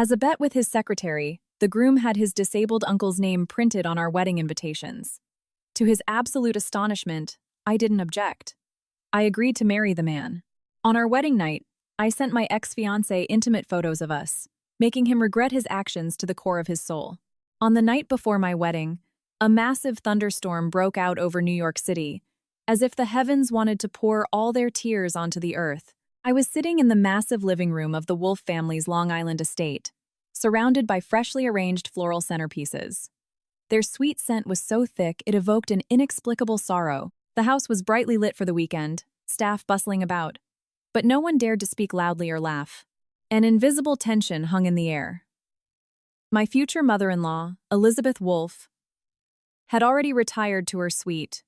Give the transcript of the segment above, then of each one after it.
As a bet with his secretary, the groom had his disabled uncle's name printed on our wedding invitations. To his absolute astonishment, I didn't object. I agreed to marry the man. On our wedding night, I sent my ex-fiancé intimate photos of us, making him regret his actions to the core of his soul. On the night before my wedding, a massive thunderstorm broke out over New York City, as if the heavens wanted to pour all their tears onto the earth. I was sitting in the massive living room of the Wolf family's Long Island estate, surrounded by freshly arranged floral centerpieces. Their sweet scent was so thick it evoked an inexplicable sorrow. The house was brightly lit for the weekend, staff bustling about, but no one dared to speak loudly or laugh. An invisible tension hung in the air. My future mother-in-law, Elizabeth Wolf, had already retired to her suite,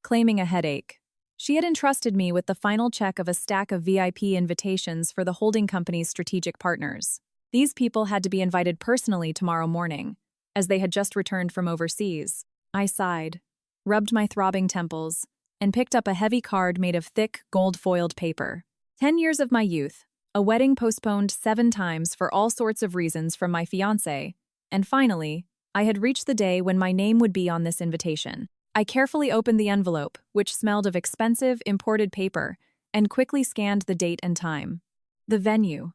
claiming a headache. She had entrusted me with the final check of a stack of VIP invitations for the holding company's strategic partners. These people had to be invited personally tomorrow morning, as they had just returned from overseas. I sighed, rubbed my throbbing temples, and picked up a heavy card made of thick, gold-foiled paper. 10 years of my youth, a wedding postponed 7 times for all sorts of reasons from my fiancé, and finally, I had reached the day when my name would be on this invitation. I carefully opened the envelope, which smelled of expensive, imported paper, and quickly scanned the date and time. The venue.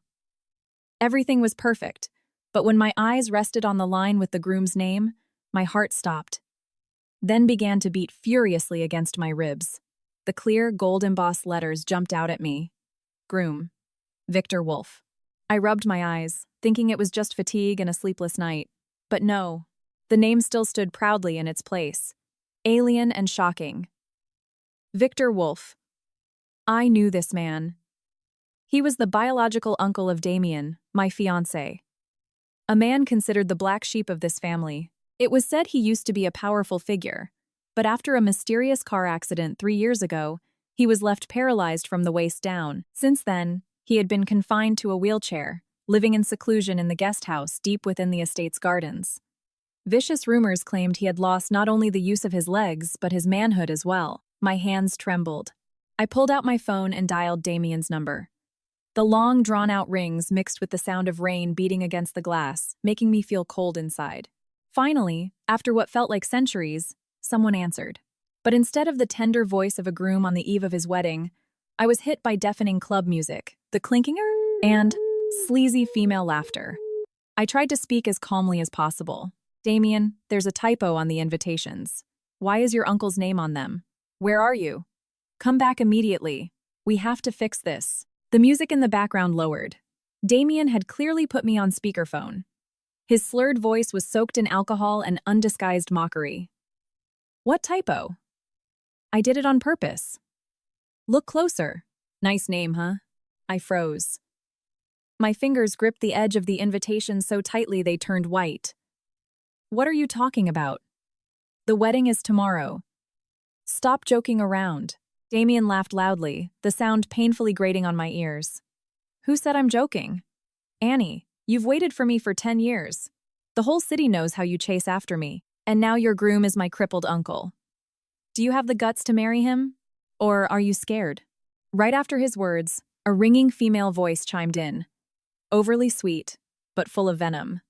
Everything was perfect, but when my eyes rested on the line with the groom's name, my heart stopped, then began to beat furiously against my ribs. The clear, gold-embossed letters jumped out at me. Groom. Victor Wolf. I rubbed my eyes, thinking it was just fatigue and a sleepless night. But no, the name still stood proudly in its place. Alien and shocking. Victor Wolf. I knew this man. He was the biological uncle of Damien, my fiancé. A man considered the black sheep of this family. It was said he used to be a powerful figure, but after a mysterious car accident 3 years ago, he was left paralyzed from the waist down. Since then, he had been confined to a wheelchair, living in seclusion in the guest house deep within the estate's gardens. Vicious rumors claimed he had lost not only the use of his legs, but his manhood as well. My hands trembled. I pulled out my phone and dialed Damien's number. The long, drawn-out rings mixed with the sound of rain beating against the glass, making me feel cold inside. Finally, after what felt like centuries, someone answered. But instead of the tender voice of a groom on the eve of his wedding, I was hit by deafening club music, the clinking and sleazy female laughter. I tried to speak as calmly as possible. Damien, there's a typo on the invitations. Why is your uncle's name on them? Where are you? Come back immediately. We have to fix this. The music in the background lowered. Damien had clearly put me on speakerphone. His slurred voice was soaked in alcohol and undisguised mockery. What typo? I did it on purpose. Look closer. Nice name, huh? I froze. My fingers gripped the edge of the invitation so tightly they turned white. What are you talking about? The wedding is tomorrow. Stop joking around. Damien laughed loudly, the sound painfully grating on my ears. Who said I'm joking? Annie, you've waited for me for 10 years. The whole city knows how you chase after me, and now your groom is my crippled uncle. Do you have the guts to marry him? Or are you scared? Right after his words, a ringing female voice chimed in. Overly sweet, but full of venom.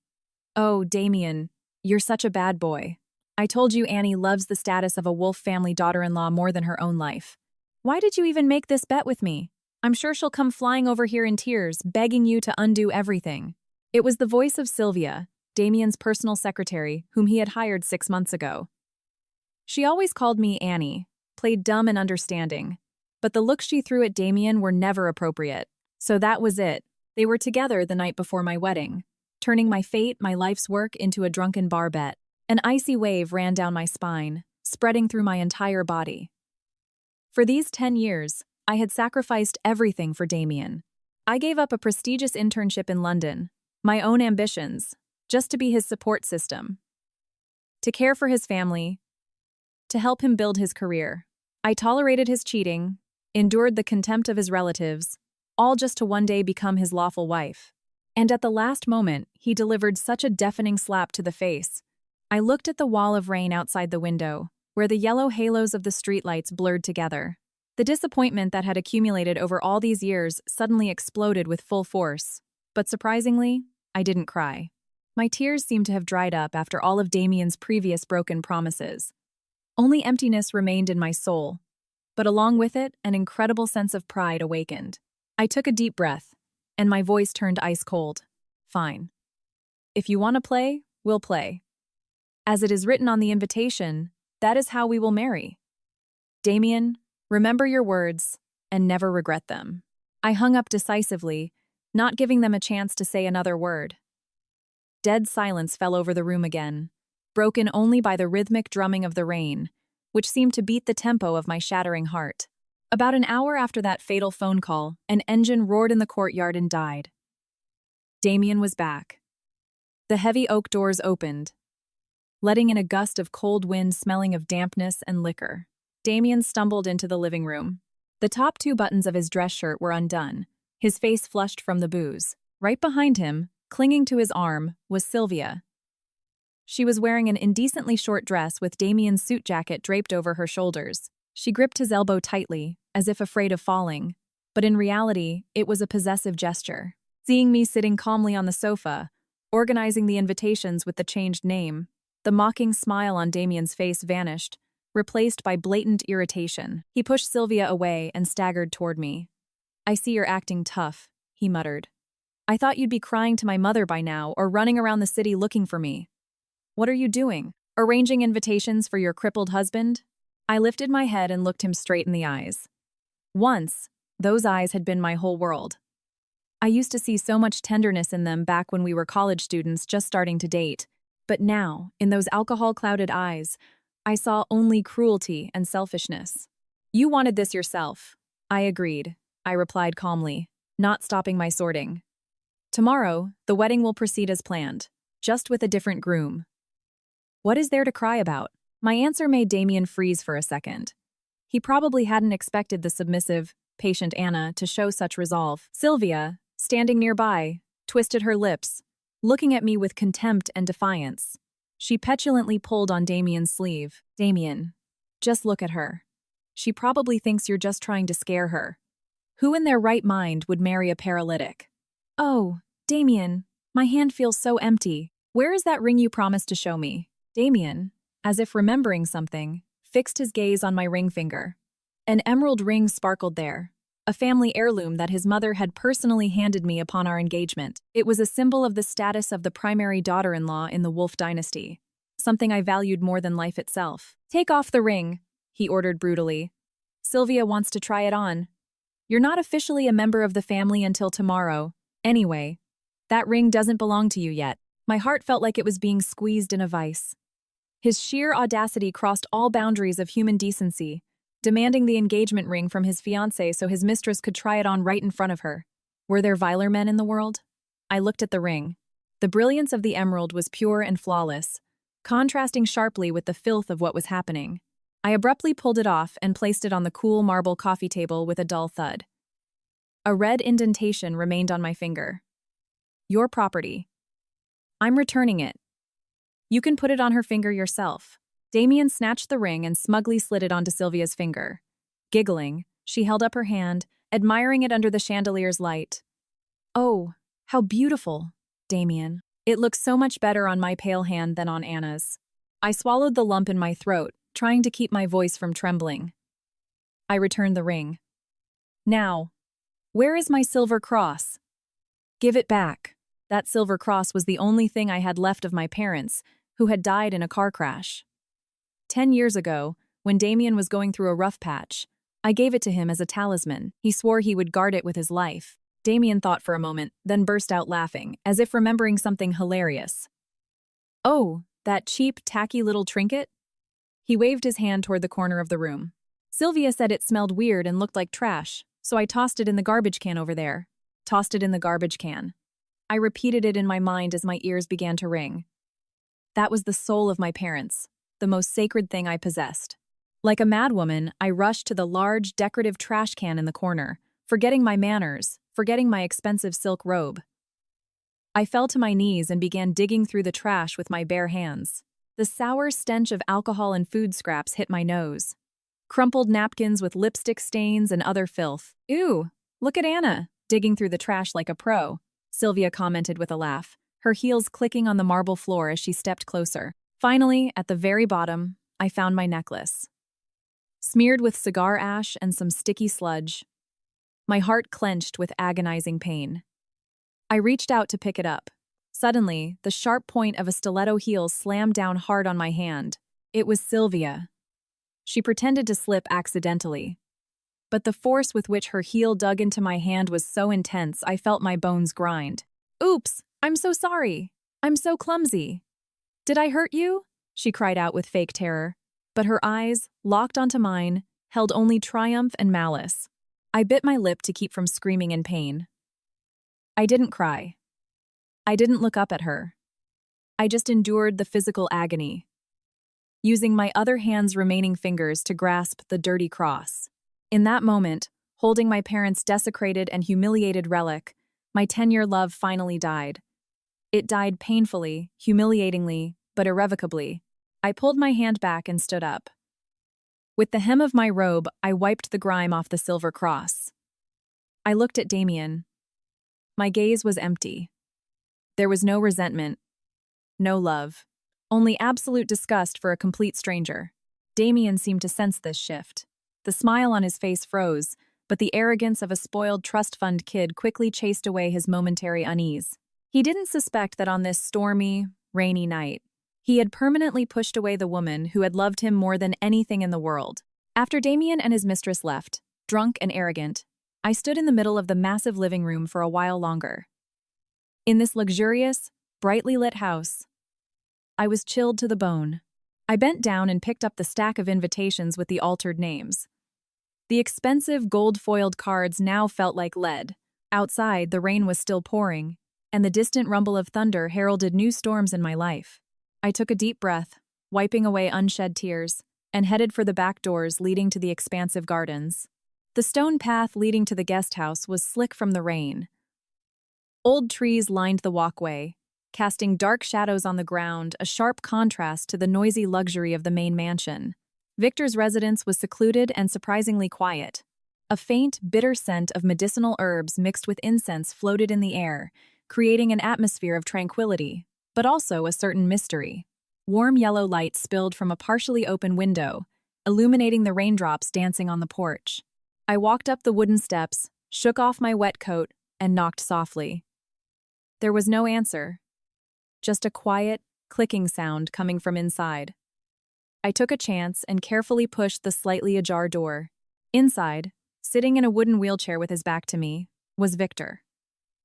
Oh, Damien, you're such a bad boy. I told you Annie loves the status of a Wolf family daughter-in-law more than her own life. Why did you even make this bet with me? I'm sure she'll come flying over here in tears, begging you to undo everything. It was the voice of Sylvia, Damien's personal secretary, whom he had hired 6 months ago. She always called me Annie, played dumb and understanding, but the looks she threw at Damien were never appropriate. So that was it. They were together the night before my wedding, turning my fate, my life's work, into a drunken bar bet. An icy wave ran down my spine, spreading through my entire body. For these 10 years, I had sacrificed everything for Damien. I gave up a prestigious internship in London, my own ambitions, just to be his support system, to care for his family, to help him build his career. I tolerated his cheating, endured the contempt of his relatives, all just to one day become his lawful wife. And at the last moment, he delivered such a deafening slap to the face. I looked at the wall of rain outside the window, where the yellow halos of the streetlights blurred together. The disappointment that had accumulated over all these years suddenly exploded with full force. But surprisingly, I didn't cry. My tears seemed to have dried up after all of Damien's previous broken promises. Only emptiness remained in my soul, but along with it, an incredible sense of pride awakened. I took a deep breath, and my voice turned ice cold. Fine. If you want to play, we'll play. As it is written on the invitation, that is how we will marry. Damien, remember your words, and never regret them. I hung up decisively, not giving them a chance to say another word. Dead silence fell over the room again, broken only by the rhythmic drumming of the rain, which seemed to beat the tempo of my shattering heart. About an hour after that fatal phone call, an engine roared in the courtyard and died. Damien was back. The heavy oak doors opened, letting in a gust of cold wind smelling of dampness and liquor. Damien stumbled into the living room. The top 2 buttons of his dress shirt were undone, his face flushed from the booze. Right behind him, clinging to his arm, was Sylvia. She was wearing an indecently short dress with Damien's suit jacket draped over her shoulders. She gripped his elbow tightly, as if afraid of falling, but in reality, it was a possessive gesture. Seeing me sitting calmly on the sofa, organizing the invitations with the changed name, the mocking smile on Damien's face vanished, replaced by blatant irritation. He pushed Sylvia away and staggered toward me. "I see you're acting tough," he muttered. "I thought you'd be crying to my mother by now or running around the city looking for me. What are you doing? Arranging invitations for your crippled husband?" I lifted my head and looked him straight in the eyes. Once, those eyes had been my whole world. I used to see so much tenderness in them back when we were college students just starting to date, but now, in those alcohol-clouded eyes, I saw only cruelty and selfishness. "You wanted this yourself." I agreed. I replied calmly, not stopping my sorting. "Tomorrow, the wedding will proceed as planned, just with a different groom." "What is there to cry about?" My answer made Damien freeze for a second. He probably hadn't expected the submissive, patient Anna to show such resolve. Sylvia, standing nearby, twisted her lips, looking at me with contempt and defiance. She petulantly pulled on Damien's sleeve. "Damien, just look at her. She probably thinks you're just trying to scare her. Who in their right mind would marry a paralytic?" "Oh, Damien, my hand feels so empty. Where is that ring you promised to show me?" Damien, as if remembering something, fixed his gaze on my ring finger. An emerald ring sparkled there, a family heirloom that his mother had personally handed me upon our engagement. It was a symbol of the status of the primary daughter-in-law in the Wolf dynasty, something I valued more than life itself. "Take off the ring," he ordered brutally. "Sylvia wants to try it on. You're not officially a member of the family until tomorrow. Anyway, that ring doesn't belong to you yet." My heart felt like it was being squeezed in a vice. His sheer audacity crossed all boundaries of human decency, demanding the engagement ring from his fiancée so his mistress could try it on right in front of her. Were there viler men in the world? I looked at the ring. The brilliance of the emerald was pure and flawless, contrasting sharply with the filth of what was happening. I abruptly pulled it off and placed it on the cool marble coffee table with a dull thud. A red indentation remained on my finger. "Your property. I'm returning it. You can put it on her finger yourself." Damien snatched the ring and smugly slid it onto Sylvia's finger. Giggling, she held up her hand, admiring it under the chandelier's light. "Oh, how beautiful, Damien. It looks so much better on my pale hand than on Anna's." I swallowed the lump in my throat, trying to keep my voice from trembling. I returned the ring. "Now, where is my silver cross?" "Give it back." That silver cross was the only thing I had left of my parents, who had died in a car crash. 10 years ago, when Damien was going through a rough patch, I gave it to him as a talisman. He swore he would guard it with his life. Damien thought for a moment, then burst out laughing, as if remembering something hilarious. "Oh, that cheap, tacky little trinket?" He waved his hand toward the corner of the room. "Sylvia said it smelled weird and looked like trash, so I tossed it in the garbage can over there." Tossed it in the garbage can. I repeated it in my mind as my ears began to ring. That was the soul of my parents, the most sacred thing I possessed. Like a madwoman, I rushed to the large, decorative trash can in the corner, forgetting my manners, forgetting my expensive silk robe. I fell to my knees and began digging through the trash with my bare hands. The sour stench of alcohol and food scraps hit my nose. Crumpled napkins with lipstick stains and other filth. "Ew, look at Anna, digging through the trash like a pro," Sylvia commented with a laugh. her heels clicking on the marble floor as she stepped closer. Finally, at the very bottom, I found my necklace. Smeared with cigar ash and some sticky sludge, my heart clenched with agonizing pain. I reached out to pick it up. Suddenly, the sharp point of a stiletto heel slammed down hard on my hand. It was Sylvia. She pretended to slip accidentally, but the force with which her heel dug into my hand was so intense I felt my bones grind. "Oops, I'm so sorry. I'm so clumsy. Did I hurt you?" she cried out with fake terror, but her eyes, locked onto mine, held only triumph and malice. I bit my lip to keep from screaming in pain. I didn't cry. I didn't look up at her. I just endured the physical agony, using my other hand's remaining fingers to grasp the dirty cross. In that moment, holding my parents' desecrated and humiliated relic, my 10-year love finally died. It died painfully, humiliatingly, but irrevocably. I pulled my hand back and stood up. With the hem of my robe, I wiped the grime off the silver cross. I looked at Damien. My gaze was empty. There was no resentment, no love, only absolute disgust for a complete stranger. Damien seemed to sense this shift. The smile on his face froze, but the arrogance of a spoiled trust fund kid quickly chased away his momentary unease. He didn't suspect that on this stormy, rainy night, he had permanently pushed away the woman who had loved him more than anything in the world. After Damien and his mistress left, drunk and arrogant, I stood in the middle of the massive living room for a while longer. In this luxurious, brightly lit house, I was chilled to the bone. I bent down and picked up the stack of invitations with the altered names. The expensive gold-foiled cards now felt like lead. Outside, the rain was still pouring, and the distant rumble of thunder heralded new storms in my life. I took a deep breath, wiping away unshed tears, and headed for the back doors leading to the expansive gardens. The stone path leading to the guest house was slick from the rain. Old trees lined the walkway, casting dark shadows on the ground, a sharp contrast to the noisy luxury of the main mansion. Victor's residence was secluded and surprisingly quiet. A faint, bitter scent of medicinal herbs mixed with incense floated in the air, creating an atmosphere of tranquility, but also a certain mystery. Warm yellow light spilled from a partially open window, illuminating the raindrops dancing on the porch. I walked up the wooden steps, shook off my wet coat, and knocked softly. There was no answer, just a quiet, clicking sound coming from inside. I took a chance and carefully pushed the slightly ajar door. Inside, sitting in a wooden wheelchair with his back to me, was Victor.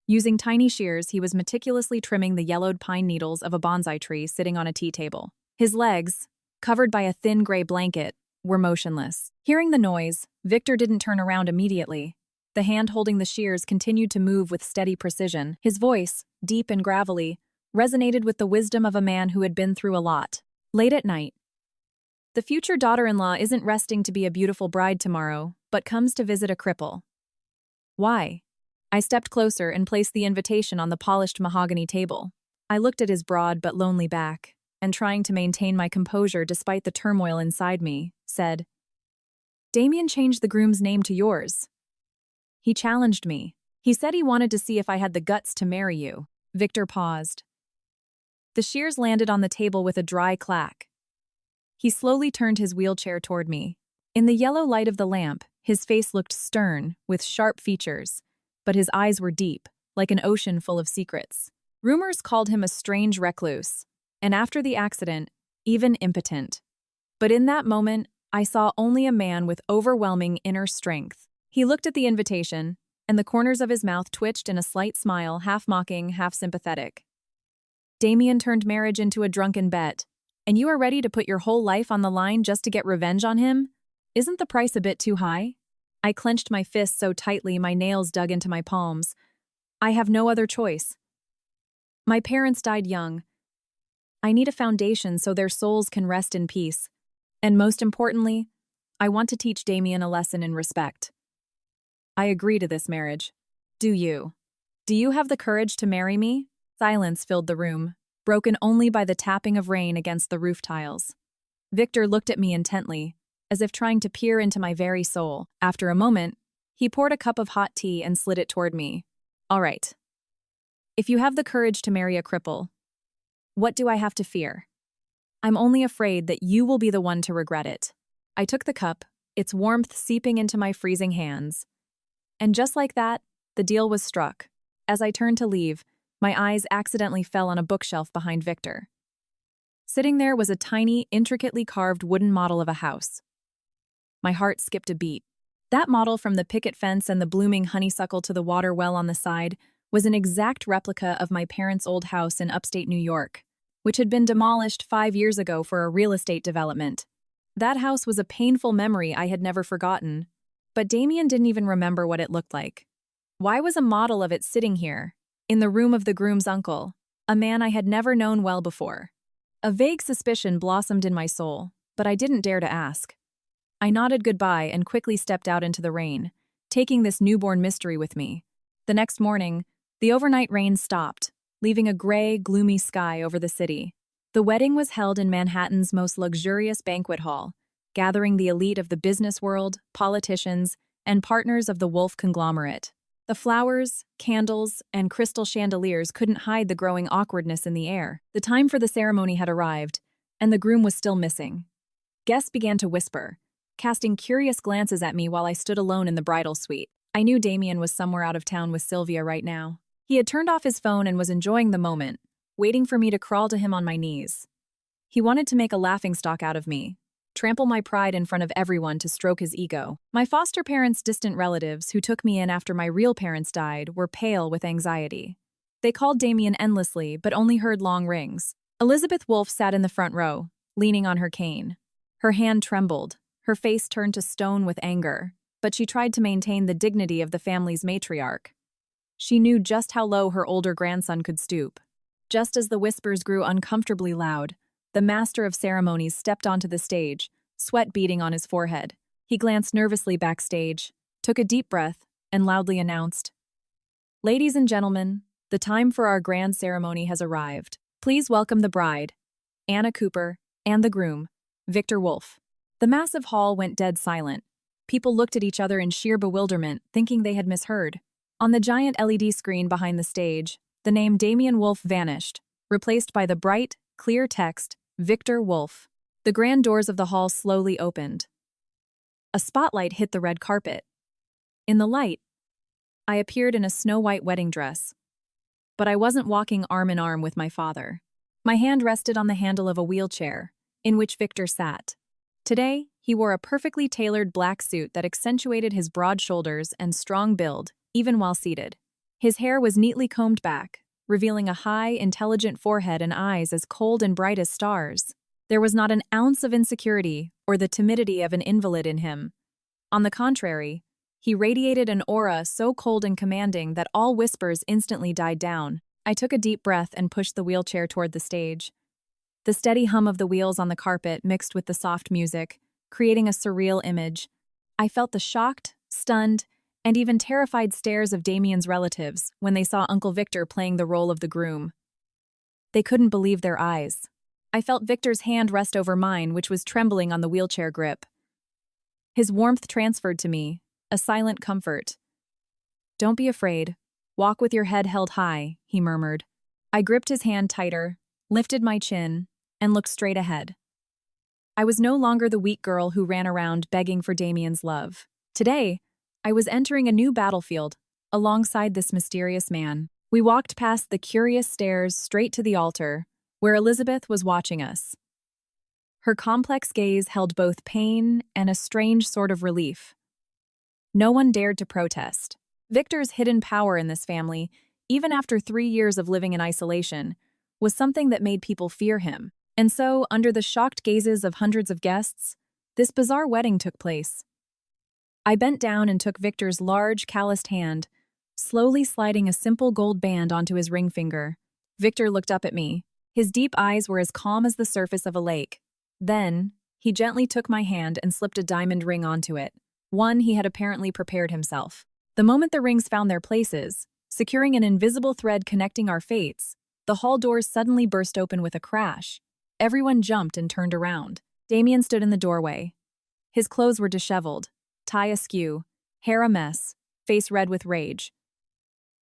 Using tiny shears, he was meticulously trimming the yellowed pine needles of a bonsai tree sitting on a tea table. His legs, covered by a thin gray blanket, were motionless. Hearing the noise, Victor didn't turn around immediately. The hand holding the shears continued to move with steady precision. His voice, deep and gravelly, resonated with the wisdom of a man who had been through a lot. Late at night, the future daughter-in-law isn't resting to be a beautiful bride tomorrow, but comes to visit a cripple. Why? I stepped closer and placed the invitation on the polished mahogany table. I looked at his broad but lonely back, and trying to maintain my composure despite the turmoil inside me, said, "Damien changed the groom's name to yours. He challenged me. He said he wanted to see if I had the guts to marry you." Victor paused. The shears landed on the table with a dry clack. He slowly turned his wheelchair toward me. In the yellow light of the lamp, his face looked stern, with sharp features, but his eyes were deep, like an ocean full of secrets. Rumors called him a strange recluse, and after the accident, even impotent. But in that moment, I saw only a man with overwhelming inner strength. He looked at the invitation, and the corners of his mouth twitched in a slight smile, half mocking, half sympathetic. "Damien turned marriage into a drunken bet, and you are ready to put your whole life on the line just to get revenge on him? Isn't the price a bit too high?" I clenched my fists so tightly my nails dug into my palms. I have no other choice. My parents died young. I need a foundation so their souls can rest in peace. And most importantly, I want to teach Damien a lesson in respect. I agree to this marriage. Do you? Do you have the courage to marry me? Silence filled the room, broken only by the tapping of rain against the roof tiles. Victor looked at me intently, as if trying to peer into my very soul. After a moment, he poured a cup of hot tea and slid it toward me. "All right. If you have the courage to marry a cripple, what do I have to fear? I'm only afraid that you will be the one to regret it. I took the cup, its warmth seeping into my freezing hands. And just like that, the deal was struck. As I turned to leave, my eyes accidentally fell on a bookshelf behind Victor. Sitting there was a tiny, intricately carved wooden model of a house. My heart skipped a beat. That model, from the picket fence and the blooming honeysuckle to the water well on the side, was an exact replica of my parents' old house in upstate New York, which had been demolished 5 years ago for a real estate development. That house was a painful memory I had never forgotten, but Damien didn't even remember what it looked like. Why was a model of it sitting here, in the room of the groom's uncle, a man I had never known well before? A vague suspicion blossomed in my soul, but I didn't dare to ask. I nodded goodbye and quickly stepped out into the rain, taking this newborn mystery with me. The next morning, the overnight rain stopped, leaving a gray, gloomy sky over the city. The wedding was held in Manhattan's most luxurious banquet hall, gathering the elite of the business world, politicians, and partners of the Wolf conglomerate. The flowers, candles, and crystal chandeliers couldn't hide the growing awkwardness in the air. The time for the ceremony had arrived, and the groom was still missing. Guests began to whisper, casting curious glances at me while I stood alone in the bridal suite. I knew Damien was somewhere out of town with Sylvia right now. He had turned off his phone and was enjoying the moment, waiting for me to crawl to him on my knees. He wanted to make a laughingstock out of me, trample my pride in front of everyone to stroke his ego. My foster parents' distant relatives, who took me in after my real parents died, were pale with anxiety. They called Damien endlessly, but only heard long rings. Elizabeth Wolf sat in the front row, leaning on her cane. Her hand trembled, her face turned to stone with anger, but she tried to maintain the dignity of the family's matriarch. She knew just how low her older grandson could stoop. Just as the whispers grew uncomfortably loud, the master of ceremonies stepped onto the stage, sweat beading on his forehead. He glanced nervously backstage, took a deep breath, and loudly announced, "Ladies and gentlemen, the time for our grand ceremony has arrived. Please welcome the bride, Anna Cooper, and the groom, Victor Wolf." The massive hall went dead silent. People looked at each other in sheer bewilderment, thinking they had misheard. On the giant LED screen behind the stage, the name Damien Wolf vanished, replaced by the bright, clear text, Victor Wolf. The grand doors of the hall slowly opened. A spotlight hit the red carpet. In the light, I appeared in a snow-white wedding dress. But I wasn't walking arm in arm with my father. My hand rested on the handle of a wheelchair, in which Victor sat. Today, he wore a perfectly tailored black suit that accentuated his broad shoulders and strong build, even while seated. His hair was neatly combed back, revealing a high, intelligent forehead and eyes as cold and bright as stars. There was not an ounce of insecurity or the timidity of an invalid in him. On the contrary, he radiated an aura so cold and commanding that all whispers instantly died down. I took a deep breath and pushed the wheelchair toward the stage. The steady hum of the wheels on the carpet mixed with the soft music, creating a surreal image. I felt the shocked, stunned, and even terrified stares of Damien's relatives when they saw Uncle Victor playing the role of the groom. They couldn't believe their eyes. I felt Victor's hand rest over mine, which was trembling on the wheelchair grip. His warmth transferred to me, a silent comfort. "Don't be afraid. Walk with your head held high," he murmured. I gripped his hand tighter, lifted my chin, and looked straight ahead. I was no longer the weak girl who ran around begging for Damien's love. Today, I was entering a new battlefield, alongside this mysterious man. We walked past the curious stairs straight to the altar, where Elizabeth was watching us. Her complex gaze held both pain and a strange sort of relief. No one dared to protest. Victor's hidden power in this family, even after 3 years of living in isolation, was something that made people fear him. And so, under the shocked gazes of hundreds of guests, this bizarre wedding took place. I bent down and took Victor's large, calloused hand, slowly sliding a simple gold band onto his ring finger. Victor looked up at me. His deep eyes were as calm as the surface of a lake. Then, he gently took my hand and slipped a diamond ring onto it, one he had apparently prepared himself. The moment the rings found their places, securing an invisible thread connecting our fates, the hall doors suddenly burst open with a crash. Everyone jumped and turned around. Damien stood in the doorway. His clothes were disheveled, tie askew, hair a mess, face red with rage.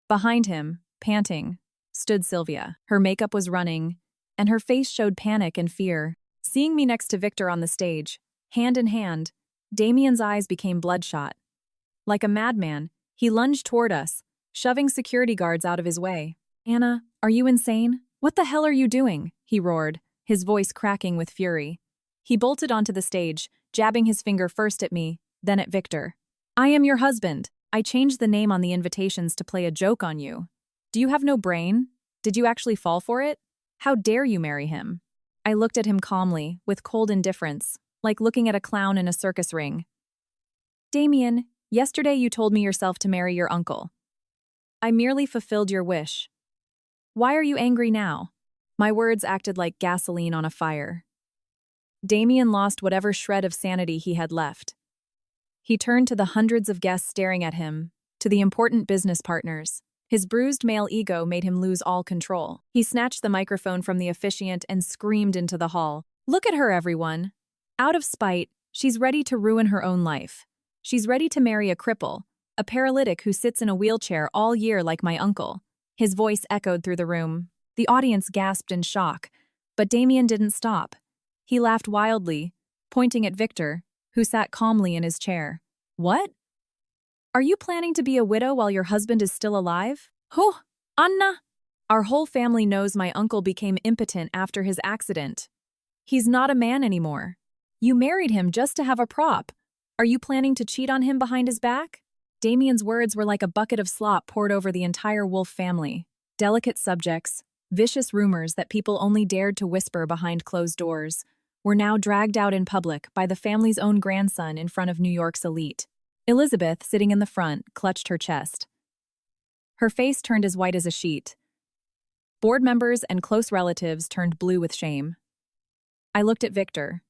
Behind him, panting, stood Sylvia. Her makeup was running, and her face showed panic and fear. Seeing me next to Victor on the stage, hand in hand, Damien's eyes became bloodshot. Like a madman, he lunged toward us, shoving security guards out of his way. "Anna, are you insane? What the hell are you doing?" he roared, his voice cracking with fury. He bolted onto the stage, jabbing his finger first at me, then at Victor. "I am your husband. I changed the name on the invitations to play a joke on you. Do you have no brain? Did you actually fall for it? How dare you marry him?" I looked at him calmly, with cold indifference, like looking at a clown in a circus ring. "Damien, yesterday you told me yourself to marry your uncle. I merely fulfilled your wish. Why are you angry now?" My words acted like gasoline on a fire. Damien lost whatever shred of sanity he had left. He turned to the hundreds of guests staring at him, to the important business partners. His bruised male ego made him lose all control. He snatched the microphone from the officiant and screamed into the hall. "Look at her, everyone. Out of spite, she's ready to ruin her own life. She's ready to marry a cripple, a paralytic who sits in a wheelchair all year like my uncle." His voice echoed through the room. The audience gasped in shock, but Damien didn't stop. He laughed wildly, pointing at Victor, who sat calmly in his chair. "What? Are you planning to be a widow while your husband is still alive?" "Huh, Anna! Our whole family knows my uncle became impotent after his accident. He's not a man anymore. You married him just to have a prop. Are you planning to cheat on him behind his back?" Damien's words were like a bucket of slop poured over the entire Wolf family. Delicate subjects, vicious rumors that people only dared to whisper behind closed doors, were now dragged out in public by the family's own grandson in front of New York's elite. Elizabeth, sitting in the front, clutched her chest. Her face turned as white as a sheet. Board members and close relatives turned blue with shame. I looked at Victor.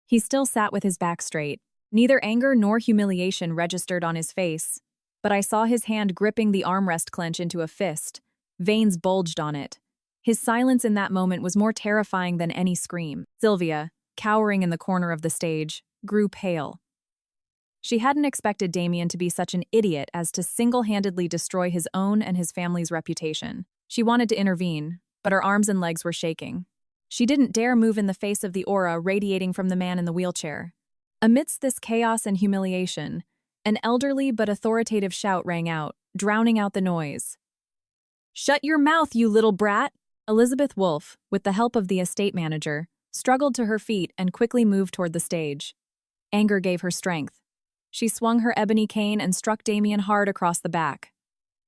He still sat with his back straight. Neither anger nor humiliation registered on his face, but I saw his hand gripping the armrest clench into a fist. Veins bulged on it. His silence in that moment was more terrifying than any scream. Sylvia, cowering in the corner of the stage, grew pale. She hadn't expected Damien to be such an idiot as to single-handedly destroy his own and his family's reputation. She wanted to intervene, but her arms and legs were shaking. She didn't dare move in the face of the aura radiating from the man in the wheelchair. Amidst this chaos and humiliation, an elderly but authoritative shout rang out, drowning out the noise. "Shut your mouth, you little brat!" Elizabeth Wolf, with the help of the estate manager, struggled to her feet and quickly moved toward the stage. Anger gave her strength. She swung her ebony cane and struck Damien hard across the back.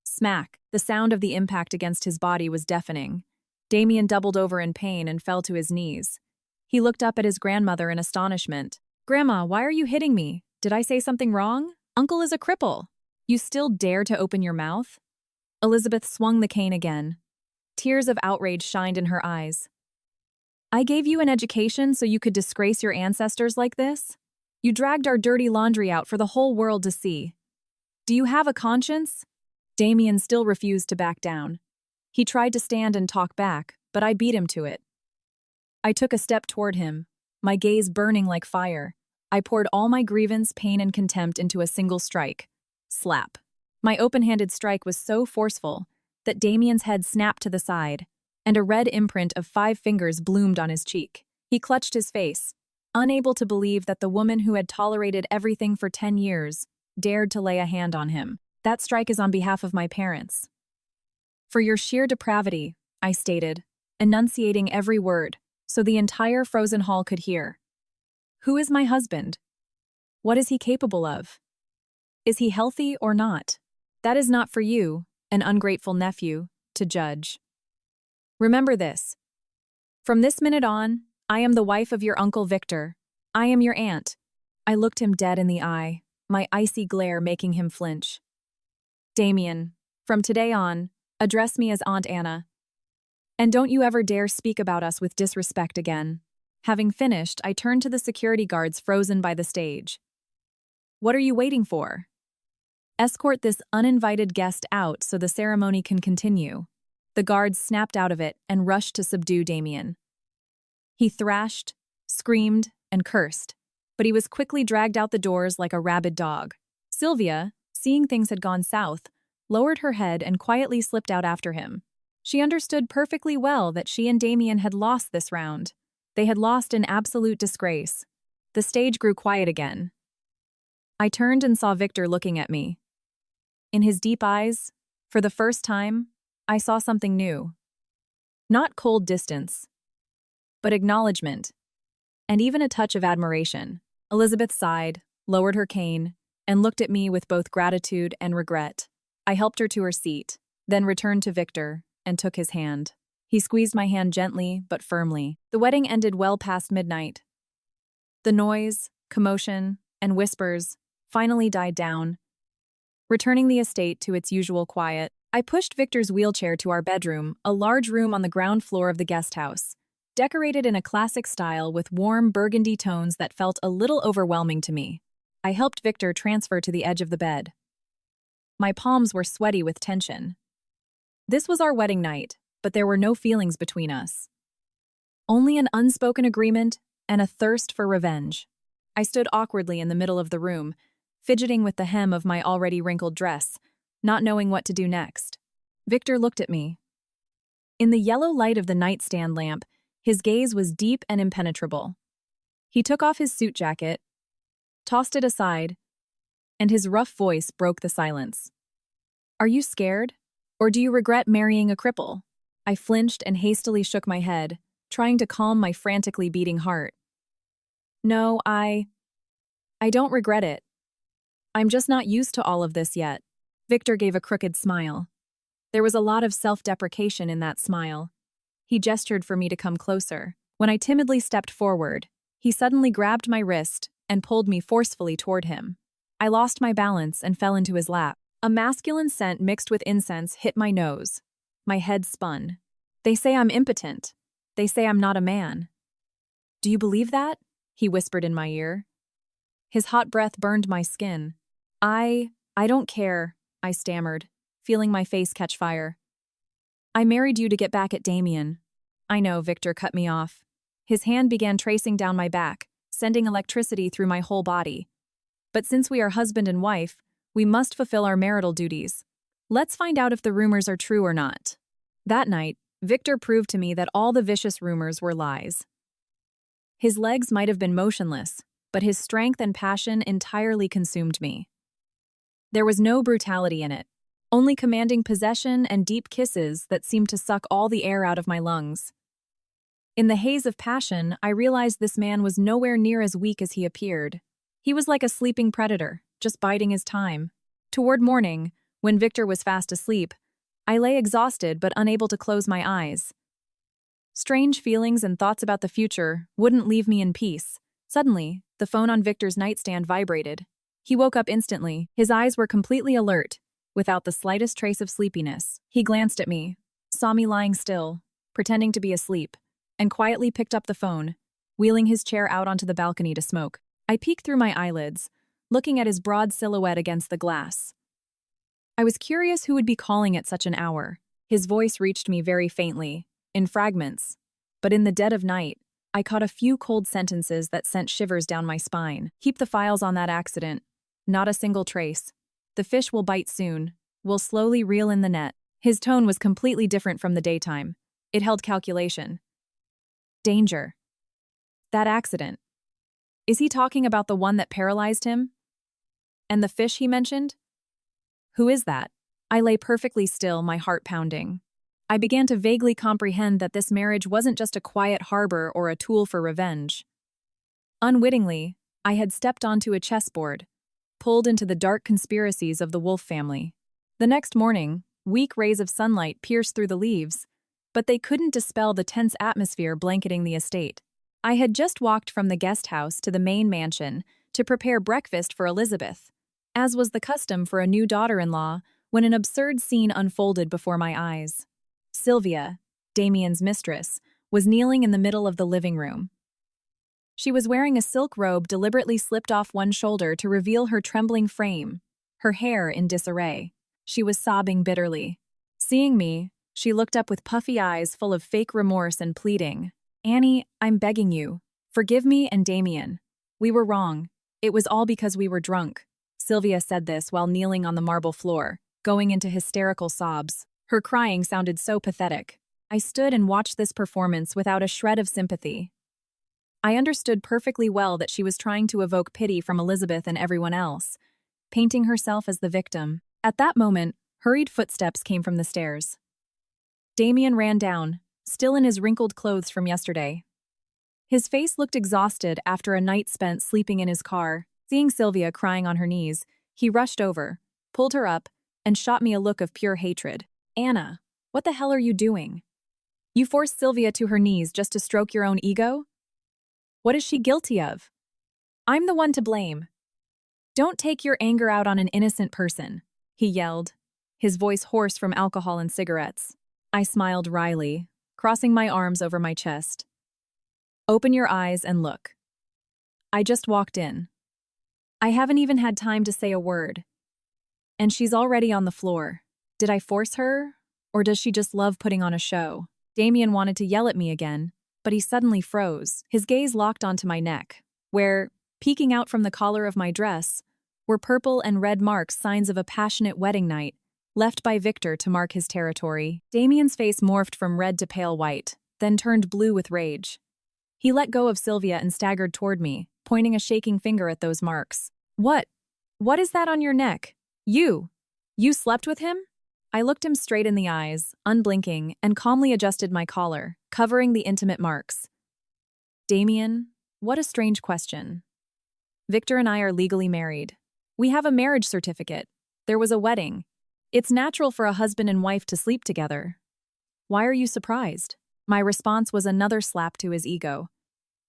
Smack! The sound of the impact against his body was deafening. Damien doubled over in pain and fell to his knees. He looked up at his grandmother in astonishment. "Grandma, why are you hitting me? Did I say something wrong? Uncle is a cripple. You still dare to open your mouth?" Elizabeth swung the cane again. Tears of outrage shined in her eyes. "I gave you an education so you could disgrace your ancestors like this? You dragged our dirty laundry out for the whole world to see. Do you have a conscience?" Damien still refused to back down. He tried to stand and talk back, but I beat him to it. I took a step toward him, my gaze burning like fire. I poured all my grievance, pain, and contempt into a single strike. Slap. My open-handed strike was so forceful that Damien's head snapped to the side, and a red imprint of 5 fingers bloomed on his cheek. He clutched his face, unable to believe that the woman who had tolerated everything for 10 years dared to lay a hand on him. "That strike is on behalf of my parents." "For your sheer depravity," I stated, enunciating every word, so the entire frozen hall could hear. "Who is my husband? What is he capable of? Is he healthy or not? That is not for you, an ungrateful nephew, to judge. Remember this. From this minute on, I am the wife of your Uncle Victor. I am your aunt." I looked him dead in the eye, my icy glare making him flinch. "Damien, from today on, address me as Aunt Anna. And don't you ever dare speak about us with disrespect again." Having finished, I turned to the security guards frozen by the stage. "What are you waiting for? Escort this uninvited guest out so the ceremony can continue." The guards snapped out of it and rushed to subdue Damien. He thrashed, screamed, and cursed, but he was quickly dragged out the doors like a rabid dog. Sylvia, seeing things had gone south, lowered her head and quietly slipped out after him. She understood perfectly well that she and Damien had lost this round. They had lost in absolute disgrace. The stage grew quiet again. I turned and saw Victor looking at me. In his deep eyes, for the first time, I saw something new. Not cold distance, but acknowledgement, and even a touch of admiration. Elizabeth sighed, lowered her cane, and looked at me with both gratitude and regret. I helped her to her seat, then returned to Victor and took his hand. He squeezed my hand gently but firmly. The wedding ended well past midnight. The noise, commotion, and whispers finally died down, returning the estate to its usual quiet. I pushed Victor's wheelchair to our bedroom, a large room on the ground floor of the guest house, decorated in a classic style with warm burgundy tones that felt a little overwhelming to me. I helped Victor transfer to the edge of the bed. My palms were sweaty with tension. This was our wedding night, but there were no feelings between us. Only an unspoken agreement and a thirst for revenge. I stood awkwardly in the middle of the room, fidgeting with the hem of my already wrinkled dress, not knowing what to do next. Victor looked at me. In the yellow light of the nightstand lamp, his gaze was deep and impenetrable. He took off his suit jacket, tossed it aside, and his rough voice broke the silence. "Are you scared? Or do you regret marrying a cripple?" I flinched and hastily shook my head, trying to calm my frantically beating heart. "No, I don't regret it. I'm just not used to all of this yet." Victor gave a crooked smile. There was a lot of self-deprecation in that smile. He gestured for me to come closer. When I timidly stepped forward, he suddenly grabbed my wrist and pulled me forcefully toward him. I lost my balance and fell into his lap. A masculine scent mixed with incense hit my nose. My head spun. "They say I'm impotent. They say I'm not a man." "Do you believe that?" he whispered in my ear. His hot breath burned my skin. I don't care," I stammered, feeling my face catch fire. "I married you to get back at Damien." "I know," Victor cut me off. His hand began tracing down my back, sending electricity through my whole body. "But since we are husband and wife, we must fulfill our marital duties. Let's find out if the rumors are true or not." That night, Victor proved to me that all the vicious rumors were lies. His legs might have been motionless, but his strength and passion entirely consumed me. There was no brutality in it, only commanding possession and deep kisses that seemed to suck all the air out of my lungs. In the haze of passion, I realized this man was nowhere near as weak as he appeared. He was like a sleeping predator, just biding his time. Toward morning, when Victor was fast asleep, I lay exhausted but unable to close my eyes. Strange feelings and thoughts about the future wouldn't leave me in peace. Suddenly, the phone on Victor's nightstand vibrated. He woke up instantly. His eyes were completely alert, without the slightest trace of sleepiness. He glanced at me, saw me lying still, pretending to be asleep, and quietly picked up the phone, wheeling his chair out onto the balcony to smoke. I peeked through my eyelids, looking at his broad silhouette against the glass. I was curious who would be calling at such an hour. His voice reached me very faintly, in fragments, but in the dead of night, I caught a few cold sentences that sent shivers down my spine. "Keep the files on that accident. Not a single trace. The fish will bite soon. We'll slowly reel in the net." His tone was completely different from the daytime. It held calculation. Danger. That accident. Is he talking about the one that paralyzed him? And the fish he mentioned? Who is that? I lay perfectly still, my heart pounding. I began to vaguely comprehend that this marriage wasn't just a quiet harbor or a tool for revenge. Unwittingly, I had stepped onto a chessboard, pulled into the dark conspiracies of the Wolf family. The next morning, weak rays of sunlight pierced through the leaves, but they couldn't dispel the tense atmosphere blanketing the estate. I had just walked from the guest house to the main mansion to prepare breakfast for Elizabeth, as was the custom for a new daughter-in-law, when an absurd scene unfolded before my eyes. Sylvia, Damien's mistress, was kneeling in the middle of the living room. She was wearing a silk robe deliberately slipped off one shoulder to reveal her trembling frame, her hair in disarray. She was sobbing bitterly. Seeing me, she looked up with puffy eyes full of fake remorse and pleading. "Annie, I'm begging you. Forgive me and Damien. We were wrong. It was all because we were drunk." Sylvia said this while kneeling on the marble floor, going into hysterical sobs. Her crying sounded so pathetic. I stood and watched this performance without a shred of sympathy. I understood perfectly well that she was trying to evoke pity from Elizabeth and everyone else, painting herself as the victim. At that moment, hurried footsteps came from the stairs. Damien ran down, still in his wrinkled clothes from yesterday. His face looked exhausted after a night spent sleeping in his car. Seeing Sylvia crying on her knees, he rushed over, pulled her up, and shot me a look of pure hatred. Anna, what the hell are you doing? You forced Sylvia to her knees just to stroke your own ego? What is she guilty of? I'm the one to blame. Don't take your anger out on an innocent person, he yelled, his voice hoarse from alcohol and cigarettes. I smiled wryly, crossing my arms over my chest. Open your eyes and look. I just walked in. I haven't even had time to say a word. And she's already on the floor. Did I force her? Or does she just love putting on a show? Damien wanted to yell at me again, but he suddenly froze. His gaze locked onto my neck, where, peeking out from the collar of my dress, were purple and red marks, signs of a passionate wedding night, left by Victor to mark his territory. Damien's face morphed from red to pale white, then turned blue with rage. He let go of Sylvia and staggered toward me, pointing a shaking finger at those marks. What is that on your neck? You slept with him? I looked him straight in the eyes, unblinking, and calmly adjusted my collar, covering the intimate marks. Damien, what a strange question. Victor and I are legally married. We have a marriage certificate. There was a wedding. It's natural for a husband and wife to sleep together. Why are you surprised? My response was another slap to his ego.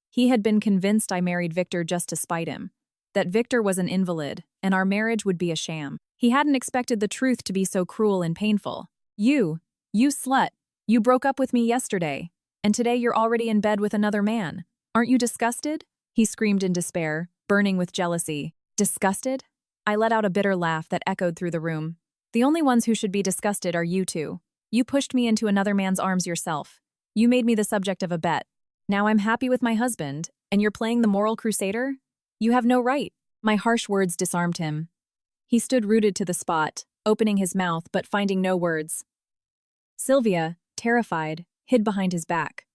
He had been convinced I married Victor just to spite him, that Victor was an invalid, and our marriage would be a sham. He hadn't expected the truth to be so cruel and painful. You slut, you broke up with me yesterday, and today you're already in bed with another man. Aren't you disgusted? He screamed in despair, burning with jealousy. Disgusted? I let out a bitter laugh that echoed through the room. The only ones who should be disgusted are you two. You pushed me into another man's arms yourself. You made me the subject of a bet. Now I'm happy with my husband, and you're playing the moral crusader? You have no right. My harsh words disarmed him. He stood rooted to the spot, opening his mouth but finding no words. Sylvia, terrified, hid behind his back.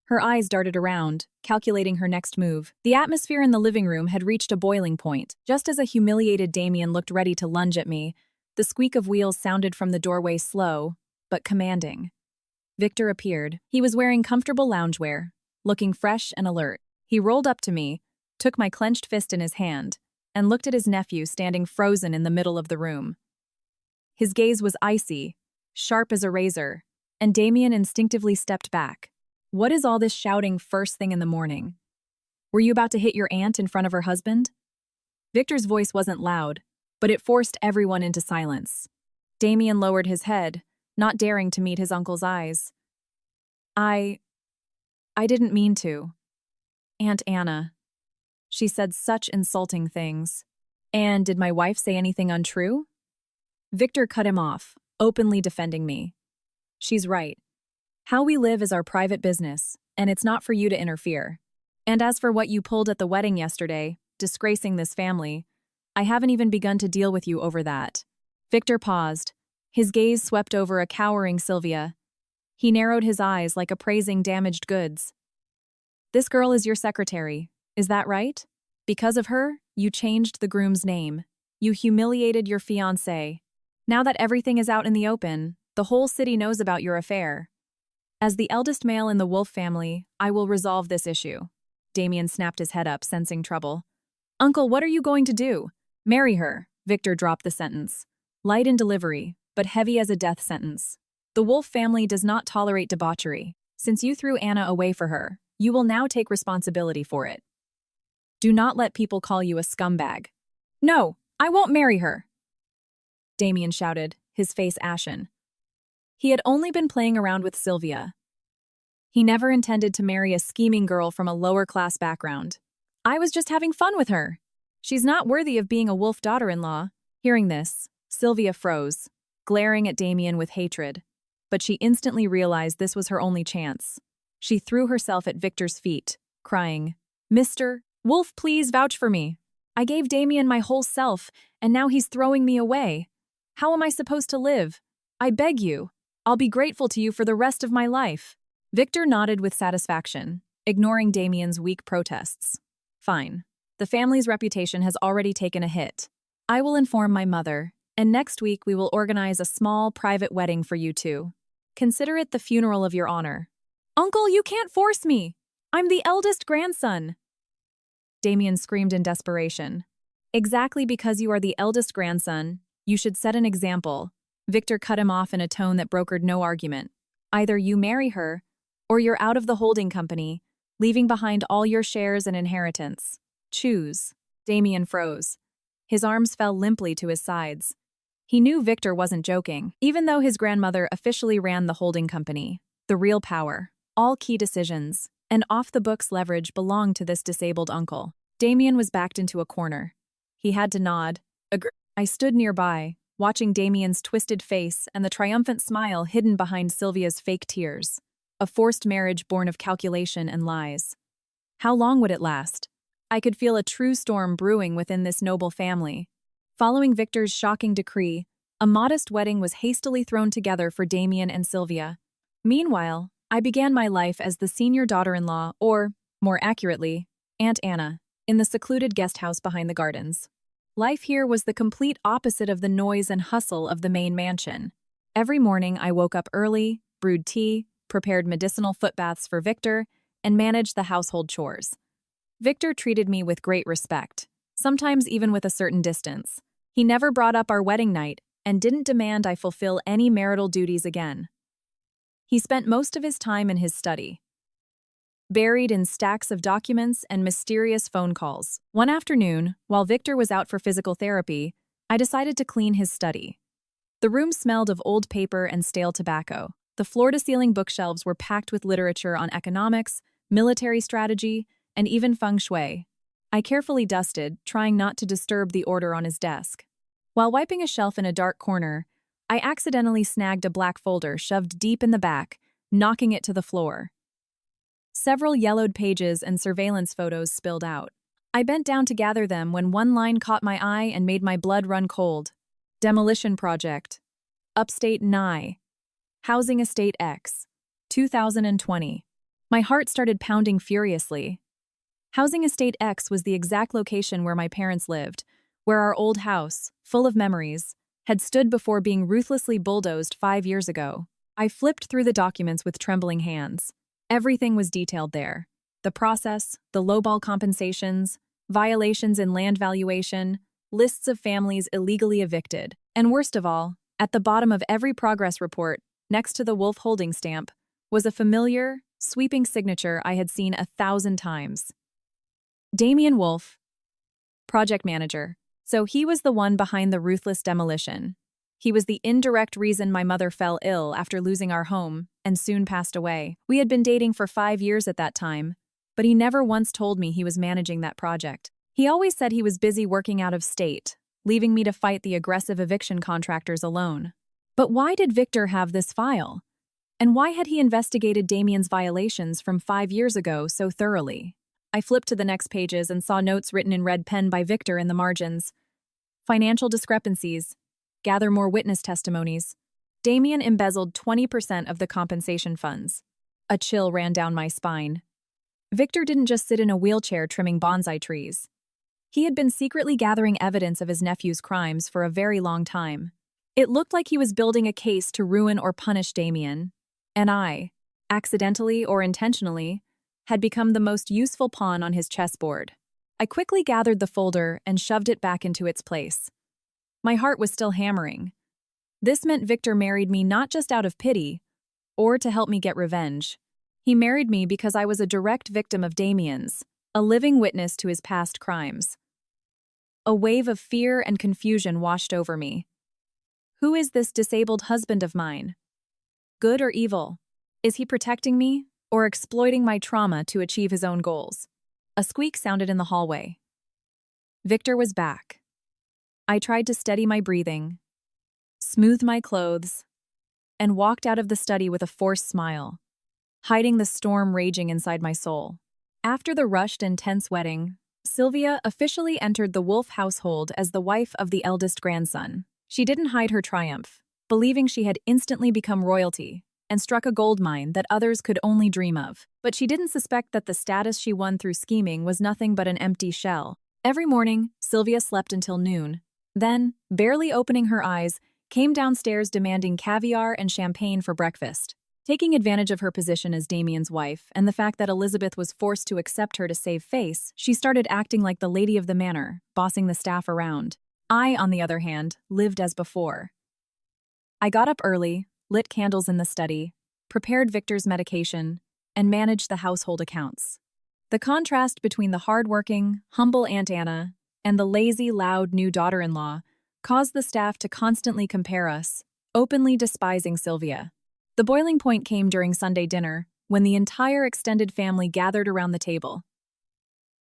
Her eyes darted around, calculating her next move. The atmosphere in the living room had reached a boiling point. Just as a humiliated Damien looked ready to lunge at me, the squeak of wheels sounded from the doorway, slow, but commanding. Victor appeared. He was wearing comfortable loungewear, looking fresh and alert. He rolled up to me, took my clenched fist in his hand, and looked at his nephew standing frozen in the middle of the room. His gaze was icy, sharp as a razor, and Damien instinctively stepped back. What is all this shouting first thing in the morning? Were you about to hit your aunt in front of her husband? Victor's voice wasn't loud, but it forced everyone into silence. Damien lowered his head, not daring to meet his uncle's eyes. I didn't mean to. Aunt Anna. She said such insulting things. And did my wife say anything untrue? Victor cut him off, openly defending me. She's right. How we live is our private business, and it's not for you to interfere. And as for what you pulled at the wedding yesterday, disgracing this family, I haven't even begun to deal with you over that. Victor paused. His gaze swept over a cowering Sylvia. He narrowed his eyes like appraising damaged goods. This girl is your secretary. Is that right? Because of her, you changed the groom's name. You humiliated your fiancé. Now that everything is out in the open, the whole city knows about your affair. As the eldest male in the Wolf family, I will resolve this issue. Damien snapped his head up, sensing trouble. Uncle, what are you going to do? Marry her. Victor dropped the sentence. Light in delivery, but heavy as a death sentence. The Wolf family does not tolerate debauchery. Since you threw Anna away for her, you will now take responsibility for it. Do not let people call you a scumbag. No, I won't marry her, Damien shouted, his face ashen. He had only been playing around with Sylvia. He never intended to marry a scheming girl from a lower-class background. I was just having fun with her. She's not worthy of being a Wolf daughter-in-law. Hearing this, Sylvia froze, glaring at Damien with hatred. But she instantly realized this was her only chance. She threw herself at Victor's feet, crying, Mr. Wolf, please vouch for me. I gave Damien my whole self, and now he's throwing me away. How am I supposed to live? I beg you. I'll be grateful to you for the rest of my life." Victor nodded with satisfaction, ignoring Damien's weak protests. "Fine. The family's reputation has already taken a hit. I will inform my mother, and next week we will organize a small, private wedding for you two. Consider it the funeral of your honor." "Uncle, you can't force me! I'm the eldest grandson!" Damien screamed in desperation. "Exactly because you are the eldest grandson, you should set an example." Victor cut him off in a tone that brokered no argument. "Either you marry her, or you're out of the holding company, leaving behind all your shares and inheritance. Choose." Damien froze. His arms fell limply to his sides. He knew Victor wasn't joking. Even though his grandmother officially ran the holding company, the real power, all key decisions, and off-the-books leverage belonged to this disabled uncle. Damien was backed into a corner. He had to nod. I stood nearby, watching Damien's twisted face and the triumphant smile hidden behind Sylvia's fake tears. A forced marriage born of calculation and lies. How long would it last? I could feel a true storm brewing within this noble family. Following Victor's shocking decree, a modest wedding was hastily thrown together for Damien and Sylvia. Meanwhile, I began my life as the senior daughter-in-law, or, more accurately, Aunt Anna, in the secluded guest house behind the gardens. Life here was the complete opposite of the noise and hustle of the main mansion. Every morning I woke up early, brewed tea, prepared medicinal footbaths for Victor, and managed the household chores. Victor treated me with great respect, sometimes even with a certain distance. He never brought up our wedding night and didn't demand I fulfill any marital duties again. He spent most of his time in his study, buried in stacks of documents and mysterious phone calls. One afternoon, while Victor was out for physical therapy, I decided to clean his study. The room smelled of old paper and stale tobacco. The floor-to-ceiling bookshelves were packed with literature on economics, military strategy, and even feng shui. I carefully dusted, trying not to disturb the order on his desk. While wiping a shelf in a dark corner, I accidentally snagged a black folder shoved deep in the back, knocking it to the floor. Several yellowed pages and surveillance photos spilled out. I bent down to gather them when one line caught my eye and made my blood run cold. Demolition Project. Upstate Nye. Housing Estate X. 2020. My heart started pounding furiously. Housing Estate X was the exact location where my parents lived, where our old house, full of memories, had stood before being ruthlessly bulldozed 5 years ago. I flipped through the documents with trembling hands. Everything was detailed there. The process, the lowball compensations, violations in land valuation, lists of families illegally evicted, and worst of all, at the bottom of every progress report, next to the Wolf holding stamp, was a familiar, sweeping signature I had seen 1,000 times. Damien Wolf, project manager. So he was the one behind the ruthless demolition. He was the indirect reason my mother fell ill after losing our home and soon passed away. We had been dating for 5 years at that time, but he never once told me he was managing that project. He always said he was busy working out of state, leaving me to fight the aggressive eviction contractors alone. But why did Victor have this file? And why had he investigated Damien's violations from 5 years ago so thoroughly? I flipped to the next pages and saw notes written in red pen by Victor in the margins. Financial discrepancies. Gather more witness testimonies. Damien embezzled 20% of the compensation funds. A chill ran down my spine. Victor didn't just sit in a wheelchair trimming bonsai trees. He had been secretly gathering evidence of his nephew's crimes for a very long time. It looked like he was building a case to ruin or punish Damien. And I, accidentally or intentionally, had become the most useful pawn on his chessboard. I quickly gathered the folder and shoved it back into its place. My heart was still hammering. This meant Victor married me not just out of pity, or to help me get revenge. He married me because I was a direct victim of Damien's, a living witness to his past crimes. A wave of fear and confusion washed over me. Who is this disabled husband of mine? Good or evil? Is he protecting me, or exploiting my trauma to achieve his own goals? A squeak sounded in the hallway. Victor was back. I tried to steady my breathing, smoothed my clothes, and walked out of the study with a forced smile, hiding the storm raging inside my soul. After the rushed and tense wedding, Sylvia officially entered the Wolf household as the wife of the eldest grandson. She didn't hide her triumph. believing she had instantly become royalty and struck a gold mine that others could only dream of. But she didn't suspect that the status she won through scheming was nothing but an empty shell. Every morning, Sylvia slept until noon. Then, barely opening her eyes, came downstairs demanding caviar and champagne for breakfast. Taking advantage of her position as Damien's wife and the fact that Elizabeth was forced to accept her to save face, she started acting like the lady of the manor, bossing the staff around. I, on the other hand, lived as before. I got up early, lit candles in the study, prepared Victor's medication, and managed the household accounts. The contrast between the hard-working, humble Aunt Anna and the lazy, loud new daughter-in-law caused the staff to constantly compare us, openly despising Sylvia. The boiling point came during Sunday dinner, when the entire extended family gathered around the table.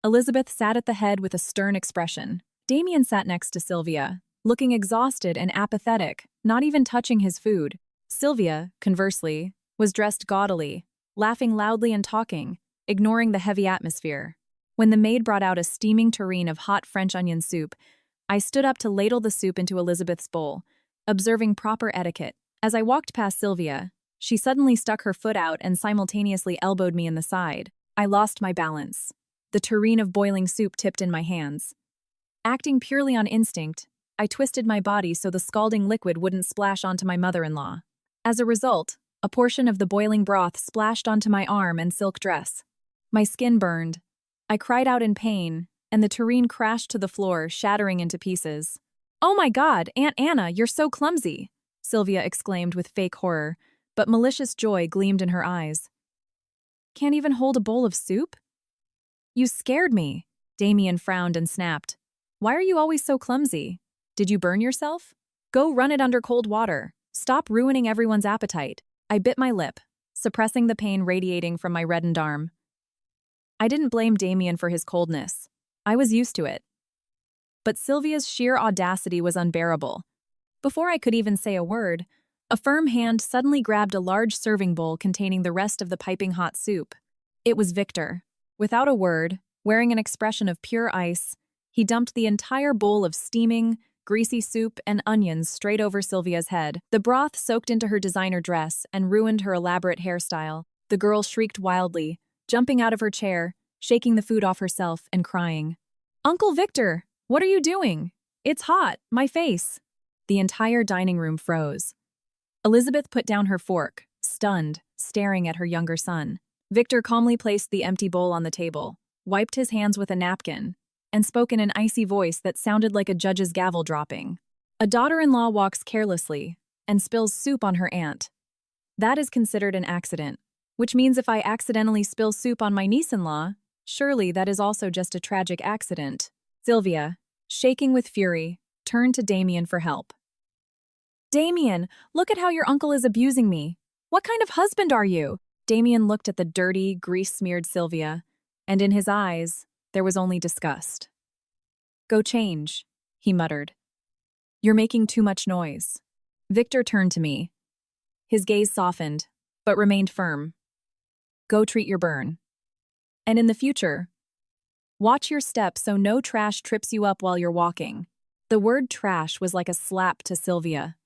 Elizabeth sat at the head with a stern expression. Damien sat next to Sylvia, looking exhausted and apathetic, not even touching his food. Sylvia, conversely, was dressed gaudily, laughing loudly and talking, ignoring the heavy atmosphere. When the maid brought out a steaming tureen of hot French onion soup, I stood up to ladle the soup into Elizabeth's bowl, observing proper etiquette. As I walked past Sylvia, she suddenly stuck her foot out and simultaneously elbowed me in the side. I lost my balance. The tureen of boiling soup tipped in my hands. Acting purely on instinct, I twisted my body so the scalding liquid wouldn't splash onto my mother-in-law. As a result, a portion of the boiling broth splashed onto my arm and silk dress. My skin burned. I cried out in pain, and the tureen crashed to the floor, shattering into pieces. "Oh my God, Aunt Anna, you're so clumsy!" Sylvia exclaimed with fake horror, but malicious joy gleamed in her eyes. "Can't even hold a bowl of soup?" "You scared me." Damien frowned and snapped. "Why are you always so clumsy? Did you burn yourself? Go run it under cold water. Stop ruining everyone's appetite." I bit my lip, suppressing the pain radiating from my reddened arm. I didn't blame Damien for his coldness. I was used to it. But Sylvia's sheer audacity was unbearable. Before I could even say a word, a firm hand suddenly grabbed a large serving bowl containing the rest of the piping hot soup. It was Victor. Without a word, wearing an expression of pure ice, he dumped the entire bowl of steaming, greasy soup and onions straight over Sylvia's head. The broth soaked into her designer dress and ruined her elaborate hairstyle. The girl shrieked wildly, jumping out of her chair, shaking the food off herself and crying. "Uncle Victor, what are you doing? It's hot, my face." The entire dining room froze. Elizabeth put down her fork, stunned, staring at her younger son. Victor calmly placed the empty bowl on the table, wiped his hands with a napkin, and spoke in an icy voice that sounded like a judge's gavel dropping. "A daughter-in-law walks carelessly and spills soup on her aunt. That is considered an accident, which means if I accidentally spill soup on my niece-in-law, surely that is also just a tragic accident." Sylvia, shaking with fury, turned to Damien for help. "Damien, look at how your uncle is abusing me. What kind of husband are you?" Damien looked at the dirty, grease-smeared Sylvia, and in his eyes, there was only disgust. "Go change," he muttered. "You're making too much noise." Victor turned to me. His gaze softened, but remained firm. "Go treat your burn. And in the future, watch your step so no trash trips you up while you're walking." The word trash was like a slap to Sylvia.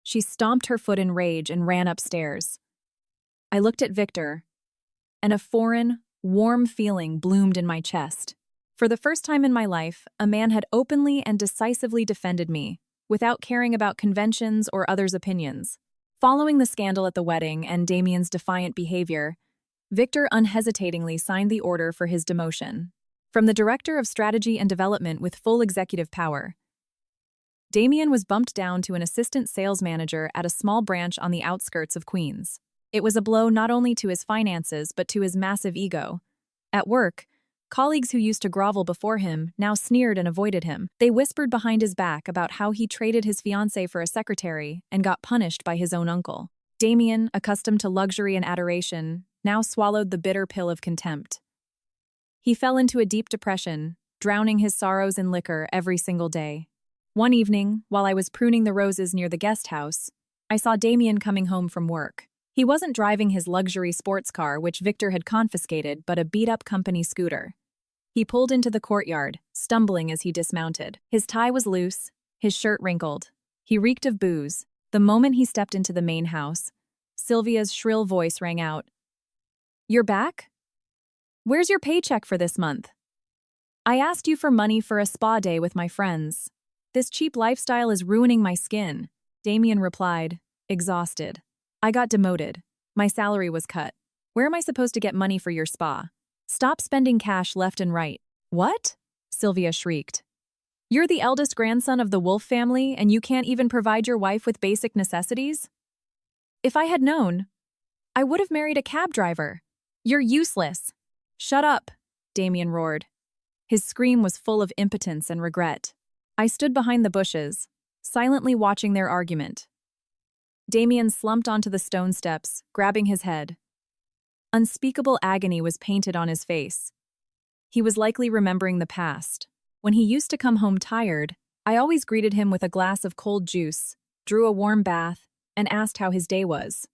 She stomped her foot in rage and ran upstairs. I looked at Victor, and a foreign, warm feeling bloomed in my chest. For the first time in my life, a man had openly and decisively defended me, without caring about conventions or others' opinions. Following the scandal at the wedding and Damien's defiant behavior, Victor unhesitatingly signed the order for his demotion. From the Director of Strategy and Development with full executive power, Damien was bumped down to an assistant sales manager at a small branch on the outskirts of Queens. It was a blow not only to his finances but to his massive ego. At work, colleagues who used to grovel before him now sneered and avoided him. They whispered behind his back about how he traded his fiancée for a secretary and got punished by his own uncle. Damien, accustomed to luxury and adoration, now swallowed the bitter pill of contempt. He fell into a deep depression, drowning his sorrows in liquor every single day. One evening, while I was pruning the roses near the guest house, I saw Damien coming home from work. He wasn't driving his luxury sports car, which Victor had confiscated, but a beat-up company scooter. He pulled into the courtyard, stumbling as he dismounted. His tie was loose, his shirt wrinkled. He reeked of booze, The moment he stepped into the main house, Sylvia's shrill voice rang out. "You're back? Where's your paycheck for this month? I asked you for money for a spa day with my friends. This cheap lifestyle is ruining my skin." Damien replied, exhausted. "I got demoted. My salary was cut. Where am I supposed to get money for your spa? Stop spending cash left and right." "What?" Sylvia shrieked. "You're the eldest grandson of the Wolf family and you can't even provide your wife with basic necessities? If I had known, I would have married a cab driver. You're useless." "Shut up," Damien roared. His scream was full of impotence and regret. I stood behind the bushes, silently watching their argument. Damien slumped onto the stone steps, grabbing his head. Unspeakable agony was painted on his face. He was likely remembering the past. When he used to come home tired, I always greeted him with a glass of cold juice, drew a warm bath, and asked how his day was.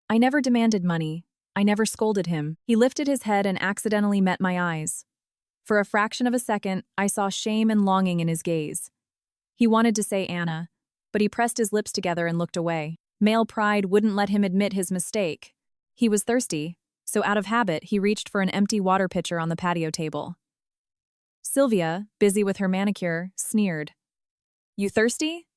I never demanded money. I never scolded him. He lifted his head and accidentally met my eyes. For a fraction of a second, I saw shame and longing in his gaze. He wanted to say Anna, but he pressed his lips together and looked away. Male pride wouldn't let him admit his mistake. He was thirsty, so out of habit, he reached for an empty water pitcher on the patio table. Sylvia, busy with her manicure, sneered. "You thirsty?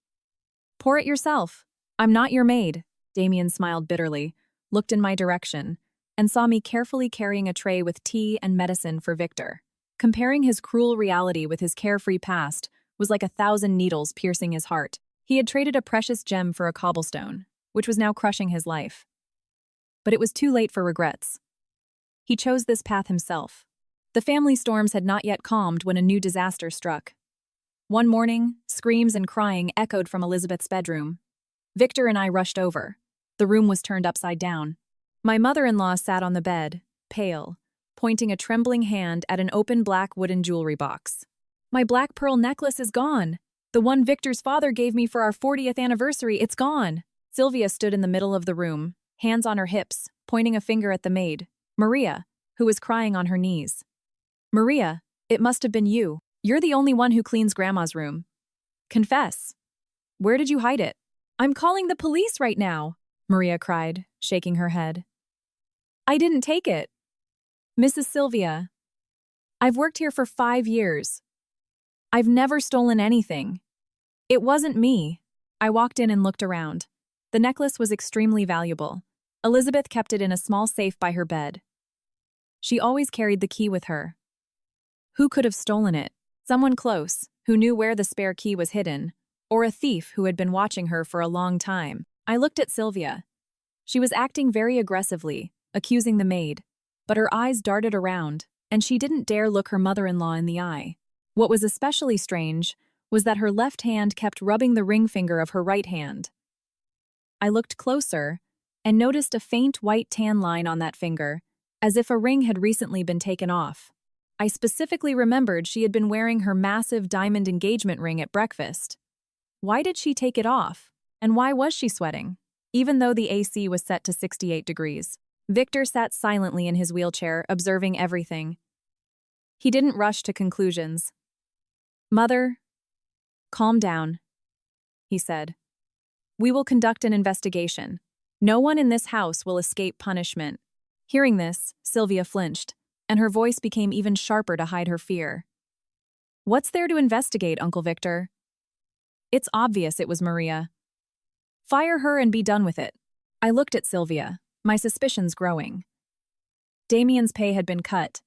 Pour it yourself. I'm not your maid." Damien smiled bitterly, looked in my direction, and saw me carefully carrying a tray with tea and medicine for Victor. Comparing his cruel reality with his carefree past was like 1,000 needles piercing his heart. He had traded a precious gem for a cobblestone, which was now crushing his life. But it was too late for regrets. He chose this path himself. The family storms had not yet calmed when a new disaster struck. One morning, screams and crying echoed from Elizabeth's bedroom. Victor and I rushed over. The room was turned upside down. My mother-in-law sat on the bed, pale, pointing a trembling hand at an open black wooden jewelry box. "My black pearl necklace is gone. The one Victor's father gave me for our 40th anniversary, it's gone." Sylvia stood in the middle of the room, hands on her hips, pointing a finger at the maid, Maria, who was crying on her knees. "Maria, it must have been you. You're the only one who cleans Grandma's room. Confess. Where did you hide it?" "I'm calling the police right now," Maria cried, shaking her head. "I didn't take it. Mrs. Sylvia, I've worked here for 5 years. I've never stolen anything. It wasn't me." I walked in and looked around. The necklace was extremely valuable. Elizabeth kept it in a small safe by her bed. She always carried the key with her. Who could have stolen it? Someone close, who knew where the spare key was hidden, or a thief who had been watching her for a long time. I looked at Sylvia. She was acting very aggressively, accusing the maid, but her eyes darted around, and she didn't dare look her mother-in-law in the eye. What was especially strange was that her left hand kept rubbing the ring finger of her right hand. I looked closer and noticed a faint white tan line on that finger, as if a ring had recently been taken off. I specifically remembered she had been wearing her massive diamond engagement ring at breakfast. Why did she take it off? And why was she sweating? Even though the AC was set to 68 degrees. Victor sat silently in his wheelchair, observing everything. He didn't rush to conclusions. "Mother, calm down," he said. "We will conduct an investigation. No one in this house will escape punishment." Hearing this, Sylvia flinched, and her voice became even sharper to hide her fear. "What's there to investigate, Uncle Victor?" "It's obvious it was Maria. Fire her and be done with it." I looked at Sylvia, my suspicions growing. Damien's pay had been cut,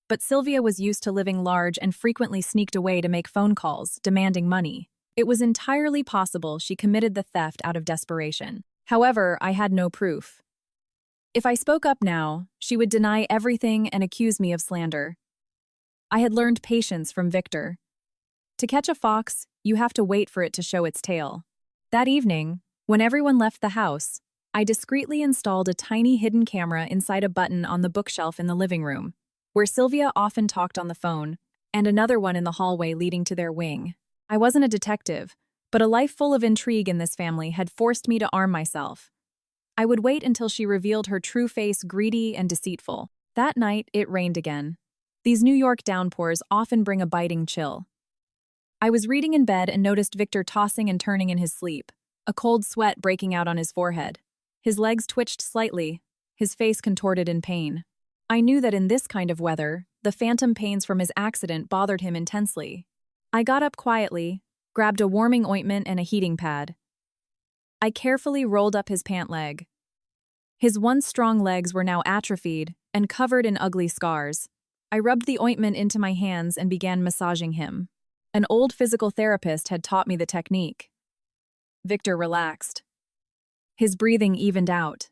but Sylvia was used to living large and frequently sneaked away to make phone calls, demanding money. It was entirely possible she committed the theft out of desperation. However, I had no proof. If I spoke up now, she would deny everything and accuse me of slander. I had learned patience from Victor. To catch a fox, you have to wait for it to show its tail. That evening, when everyone left the house, I discreetly installed a tiny hidden camera inside a button on the bookshelf in the living room, where Sylvia often talked on the phone, and another one in the hallway leading to their wing. I wasn't a detective, but a life full of intrigue in this family had forced me to arm myself. I would wait until she revealed her true face, greedy and deceitful. That night, it rained again. These New York downpours often bring a biting chill. I was reading in bed and noticed Victor tossing and turning in his sleep. a cold sweat breaking out on his forehead. His legs twitched slightly, his face contorted in pain. I knew that in this kind of weather, the phantom pains from his accident bothered him intensely. I got up quietly, grabbed a warming ointment and a heating pad. I carefully rolled up his pant leg. His once strong legs were now atrophied and covered in ugly scars. I rubbed the ointment into my hands and began massaging him. An old physical therapist had taught me the technique. Victor relaxed. His breathing evened out.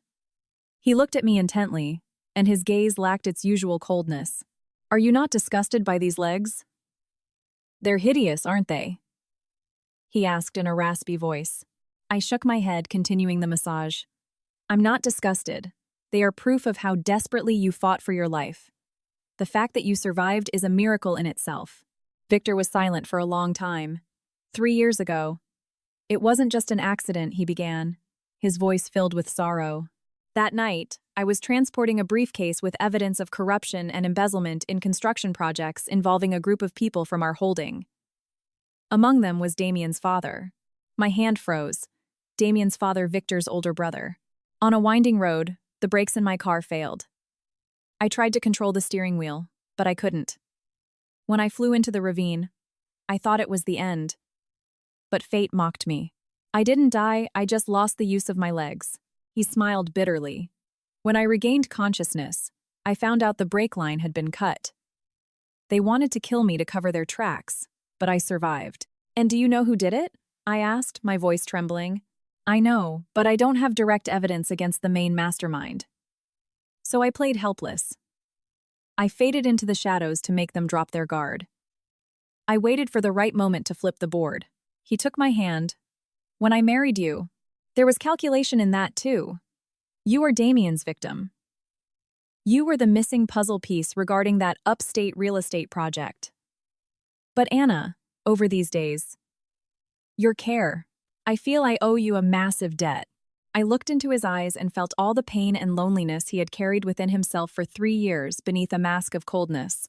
He looked at me intently, and his gaze lacked its usual coldness. "Are you not disgusted by these legs?" "They're hideous, aren't they?" he asked in a raspy voice. I shook my head, continuing the massage. "I'm not disgusted. They are proof of how desperately you fought for your life. The fact that you survived is a miracle in itself." Victor was silent for a long time. 3 years ago. "It wasn't just an accident," he began, his voice filled with sorrow. "That night, I was transporting a briefcase with evidence of corruption and embezzlement in construction projects involving a group of people from our holding. Among them was Damien's father. My hand froze. Damien's father, Victor's older brother. On a winding road, the brakes in my car failed. I tried to control the steering wheel, but I couldn't. When I flew into the ravine, I thought it was the end. But fate mocked me. I didn't die, I just lost the use of my legs." He smiled bitterly. "When I regained consciousness, I found out the brake line had been cut. They wanted to kill me to cover their tracks, but I survived." "And do you know who did it?" I asked, my voice trembling. "I know, but I don't have direct evidence against the main mastermind." So I played helpless. I faded into the shadows to make them drop their guard. I waited for the right moment to flip the board. He took my hand. "When I married you, there was calculation in that too. You are Damien's victim. You were the missing puzzle piece regarding that upstate real estate project. But Anna, over these days, your care, I feel I owe you a massive debt." I looked into his eyes and felt all the pain and loneliness he had carried within himself for 3 years beneath a mask of coldness.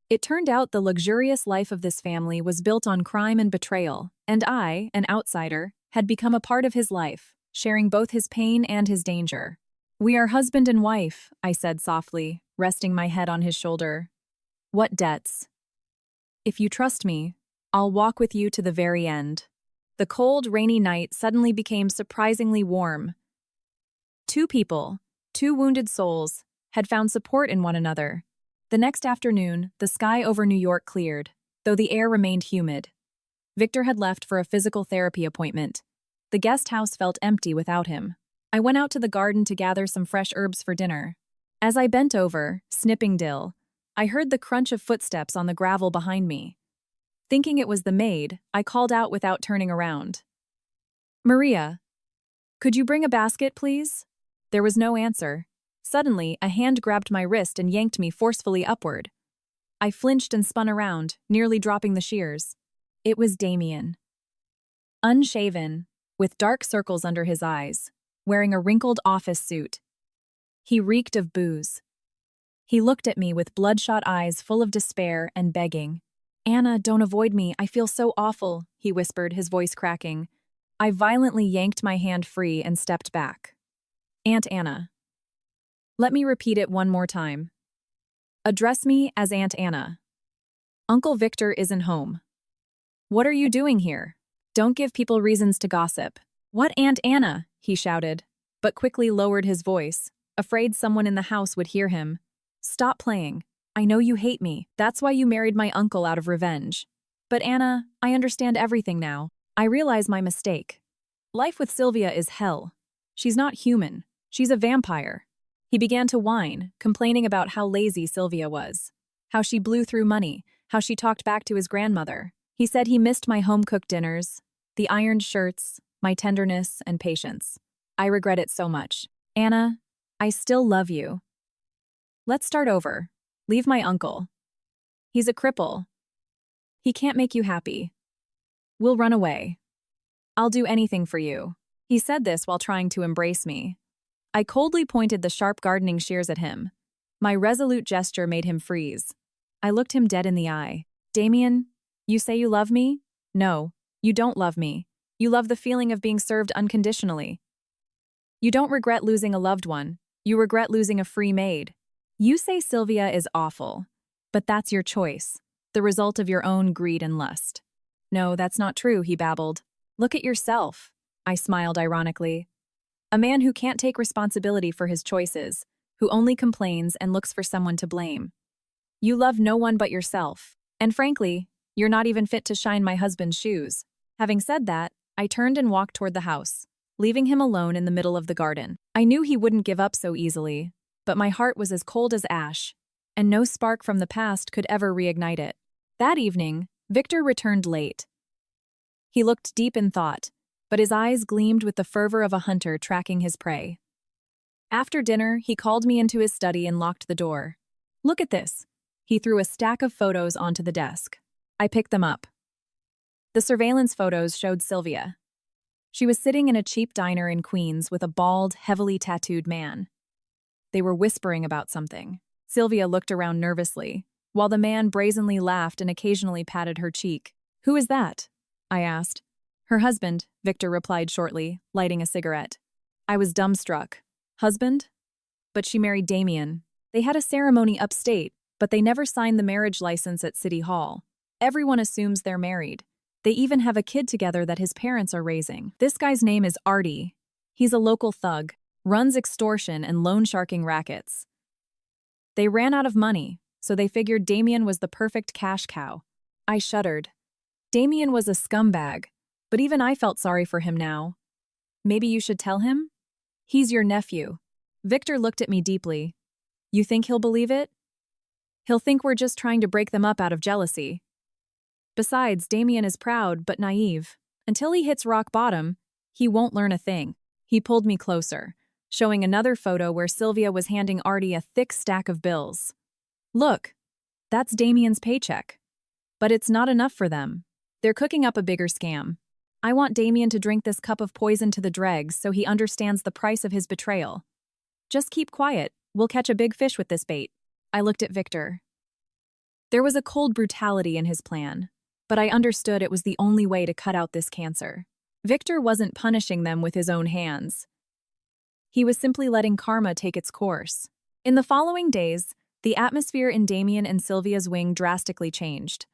It turned out the luxurious life of this family was built on crime and betrayal, and I, an outsider, had become a part of his life, sharing both his pain and his danger. "We are husband and wife," I said softly, resting my head on his shoulder. "What debts? If you trust me, I'll walk with you to the very end." The cold, rainy night suddenly became surprisingly warm. 2 people, 2 wounded souls, had found support in one another. The next afternoon, the sky over New York cleared, though the air remained humid. Victor had left for a physical therapy appointment. The guest house felt empty without him. I went out to the garden to gather some fresh herbs for dinner. As I bent over, snipping dill, I heard the crunch of footsteps on the gravel behind me. Thinking it was the maid, I called out without turning around. "Maria, could you bring a basket, please?" There was no answer. Suddenly, a hand grabbed my wrist and yanked me forcefully upward. I flinched and spun around, nearly dropping the shears. It was Damien. Unshaven, with dark circles under his eyes, wearing a wrinkled office suit. He reeked of booze. He looked at me with bloodshot eyes full of despair and begging. "Anna, don't avoid me, I feel so awful," he whispered, his voice cracking. I violently yanked my hand free and stepped back. "Aunt Anna." Let me repeat it one more time. Address me as Aunt Anna. Uncle Victor isn't home. What are you doing here? Don't give people reasons to gossip. "What Aunt Anna?" he shouted, but quickly lowered his voice, afraid someone in the house would hear him. "Stop playing. I know you hate me. That's why you married my uncle out of revenge. But Anna, I understand everything now. I realize my mistake. Life with Sylvia is hell. She's not human. She's a vampire." He began to whine, complaining about how lazy Sylvia was, how she blew through money, how she talked back to his grandmother. He said he missed my home-cooked dinners, the ironed shirts, my tenderness and patience. I regret it so much. "Anna, I still love you. Let's start over. Leave my uncle. He's a cripple. He can't make you happy. We'll run away. I'll do anything for you." He said this while trying to embrace me. I coldly pointed the sharp gardening shears at him. My resolute gesture made him freeze. I looked him dead in the eye. "Damien, you say you love me? No, you don't love me. You love the feeling of being served unconditionally. You don't regret losing a loved one. You regret losing a free maid. You say Sylvia is awful, but that's your choice, the result of your own greed and lust. No, that's not true, he babbled. Look at yourself. I smiled ironically. A man who can't take responsibility for his choices, who only complains and looks for someone to blame. You love no one but yourself. And frankly, you're not even fit to shine my husband's shoes. Having said that, I turned and walked toward the house, leaving him alone in the middle of the garden. I knew he wouldn't give up so easily, but my heart was as cold as ash, and no spark from the past could ever reignite it. That evening, Victor returned late. He looked deep in thought, but his eyes gleamed with the fervor of a hunter tracking his prey. After dinner, he called me into his study and locked the door. Look at this. He threw a stack of photos onto the desk. I picked them up. The surveillance photos showed Sylvia. She was sitting in a cheap diner in Queens with a bald, heavily tattooed man. They were whispering about something. Sylvia looked around nervously, while the man brazenly laughed and occasionally patted her cheek. Who is that? I asked. Her husband, Victor replied shortly, lighting a cigarette. I was dumbstruck. Husband? But she married Damien. They had a ceremony upstate, but they never signed the marriage license at City Hall. Everyone assumes they're married. They even have a kid together that his parents are raising. This guy's name is Artie. He's a local thug, runs extortion and loan sharking rackets. They ran out of money, so they figured Damien was the perfect cash cow. I shuddered. Damien was a scumbag, but even I felt sorry for him now. Maybe you should tell him? He's your nephew. Victor looked at me deeply. You think he'll believe it? He'll think we're just trying to break them up out of jealousy. Besides, Damien is proud but naive. Until he hits rock bottom, he won't learn a thing. He pulled me closer, showing another photo where Sylvia was handing Artie a thick stack of bills. Look, that's Damien's paycheck. But it's not enough for them. They're cooking up a bigger scam. I want Damien to drink this cup of poison to the dregs so he understands the price of his betrayal. Just keep quiet. We'll catch a big fish with this bait. I looked at Victor. There was a cold brutality in his plan, but I understood it was the only way to cut out this cancer. Victor wasn't punishing them with his own hands. He was simply letting karma take its course. In the following days, the atmosphere in Damien and Sylvia's wing drastically changed.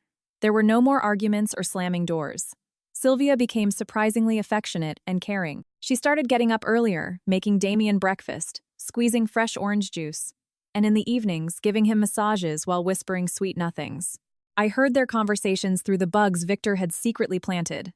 There were no more arguments or slamming doors. Sylvia became surprisingly affectionate and caring. She started getting up earlier, making Damien breakfast, squeezing fresh orange juice, and in the evenings giving him massages while whispering sweet nothings. I heard their conversations through the bugs Victor had secretly planted.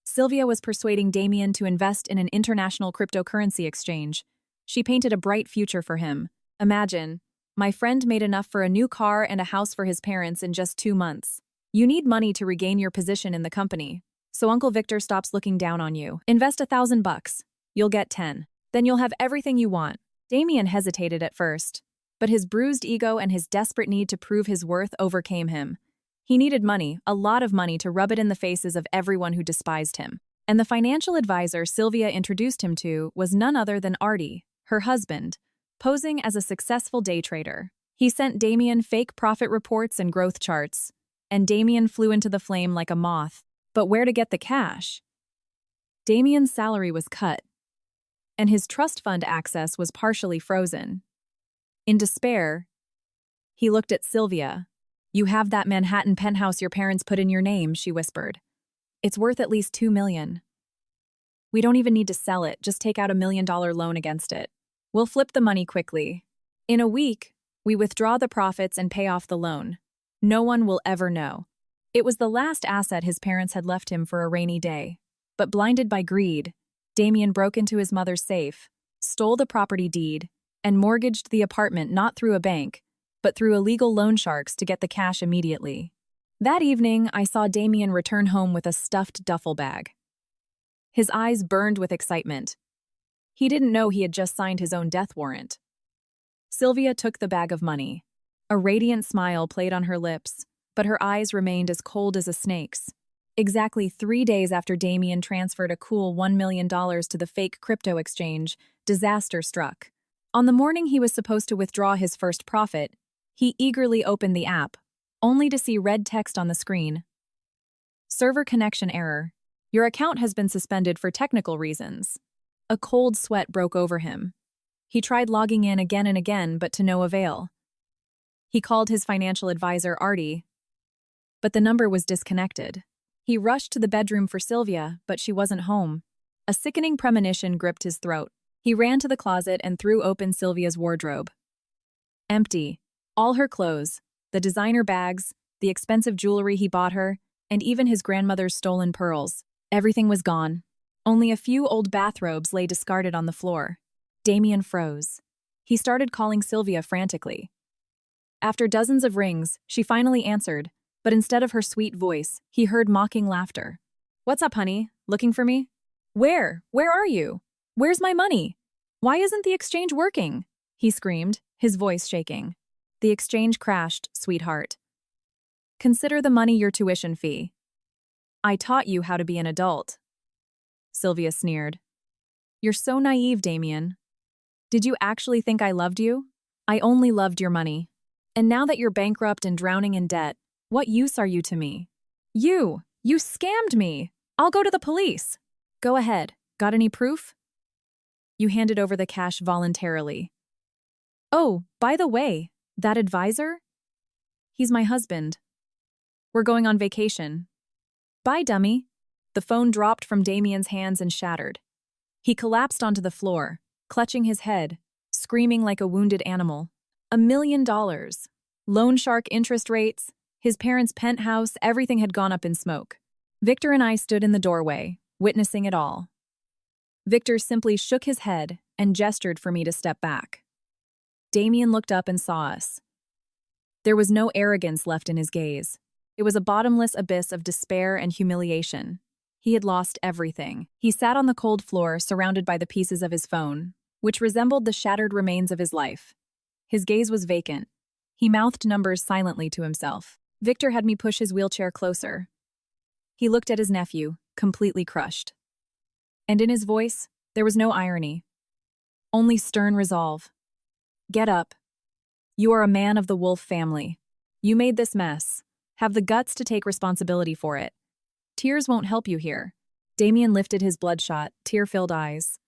Sylvia was persuading Damien to invest in an international cryptocurrency exchange. She painted a bright future for him. Imagine, my friend made enough for a new car and a house for his parents in just 2 months. You need money to regain your position in the company, so Uncle Victor stops looking down on you. Invest $1,000. You'll get 10. Then you'll have everything you want. Damien hesitated at first, but his bruised ego and his desperate need to prove his worth overcame him. He needed money, a lot of money, to rub it in the faces of everyone who despised him. And the financial advisor Sylvia introduced him to was none other than Artie, her husband, posing as a successful day trader. He sent Damien fake profit reports and growth charts, and Damien flew into the flame like a moth. But where to get the cash? Damien's salary was cut, and his trust fund access was partially frozen. In despair, he looked at Sylvia. You have that Manhattan penthouse your parents put in your name, she whispered. It's worth at least $2 million. We don't even need to sell it, just take out $1 million loan against it. We'll flip the money quickly. In a week, we withdraw the profits and pay off the loan. No one will ever know. It was the last asset his parents had left him for a rainy day. But blinded by greed, Damien broke into his mother's safe, stole the property deed, and mortgaged the apartment not through a bank, but through illegal loan sharks to get the cash immediately. That evening, I saw Damien return home with a stuffed duffel bag. His eyes burned with excitement. He didn't know he had just signed his own death warrant. Sylvia took the bag of money. A radiant smile played on her lips, but her eyes remained as cold as a snake's. Exactly 3 days after Damien transferred a cool $1 million to the fake crypto exchange, disaster struck. On the morning he was supposed to withdraw his first profit, he eagerly opened the app, only to see red text on the screen. Server connection error. Your account has been suspended for technical reasons. A cold sweat broke over him. He tried logging in again and again, but to no avail. He called his financial advisor, Artie, but the number was disconnected. He rushed to the bedroom for Sylvia, but she wasn't home. A sickening premonition gripped his throat. He ran to the closet and threw open Sylvia's wardrobe. Empty. All her clothes, the designer bags, the expensive jewelry he bought her, and even his grandmother's stolen pearls. Everything was gone. Only a few old bathrobes lay discarded on the floor. Damien froze. He started calling Sylvia frantically. After dozens of rings, she finally answered, but instead of her sweet voice, he heard mocking laughter. "What's up, honey? Looking for me?" "Where? Where are you? Where's my money? Why isn't the exchange working?" he screamed, his voice shaking. "The exchange crashed, sweetheart. Consider the money your tuition fee. I taught you how to be an adult." Sylvia sneered. "You're so naive, Damien. Did you actually think I loved you? I only loved your money. And now that you're bankrupt and drowning in debt, what use are you to me? You scammed me! I'll go to the police." "Go ahead. Got any proof?" "You handed over the cash voluntarily." "Oh, by the way, that advisor? He's my husband. We're going on vacation." "Bye, dummy." The phone dropped from Damien's hands and shattered. He collapsed onto the floor, clutching his head, screaming like a wounded animal. $1 million. Loan shark interest rates, his parents' penthouse, everything had gone up in smoke. Victor and I stood in the doorway, witnessing it all. Victor simply shook his head and gestured for me to step back. Damien looked up and saw us. There was no arrogance left in his gaze. It was a bottomless abyss of despair and humiliation. He had lost everything. He sat on the cold floor, surrounded by the pieces of his phone, which resembled the shattered remains of his life. His gaze was vacant. He mouthed numbers silently to himself. Victor had me push his wheelchair closer. He looked at his nephew, completely crushed. And in his voice, there was no irony. Only stern resolve. "Get up. You are a man of the Wolf family. You made this mess. Have the guts to take responsibility for it. Tears won't help you here." Damien lifted his bloodshot, tear-filled eyes.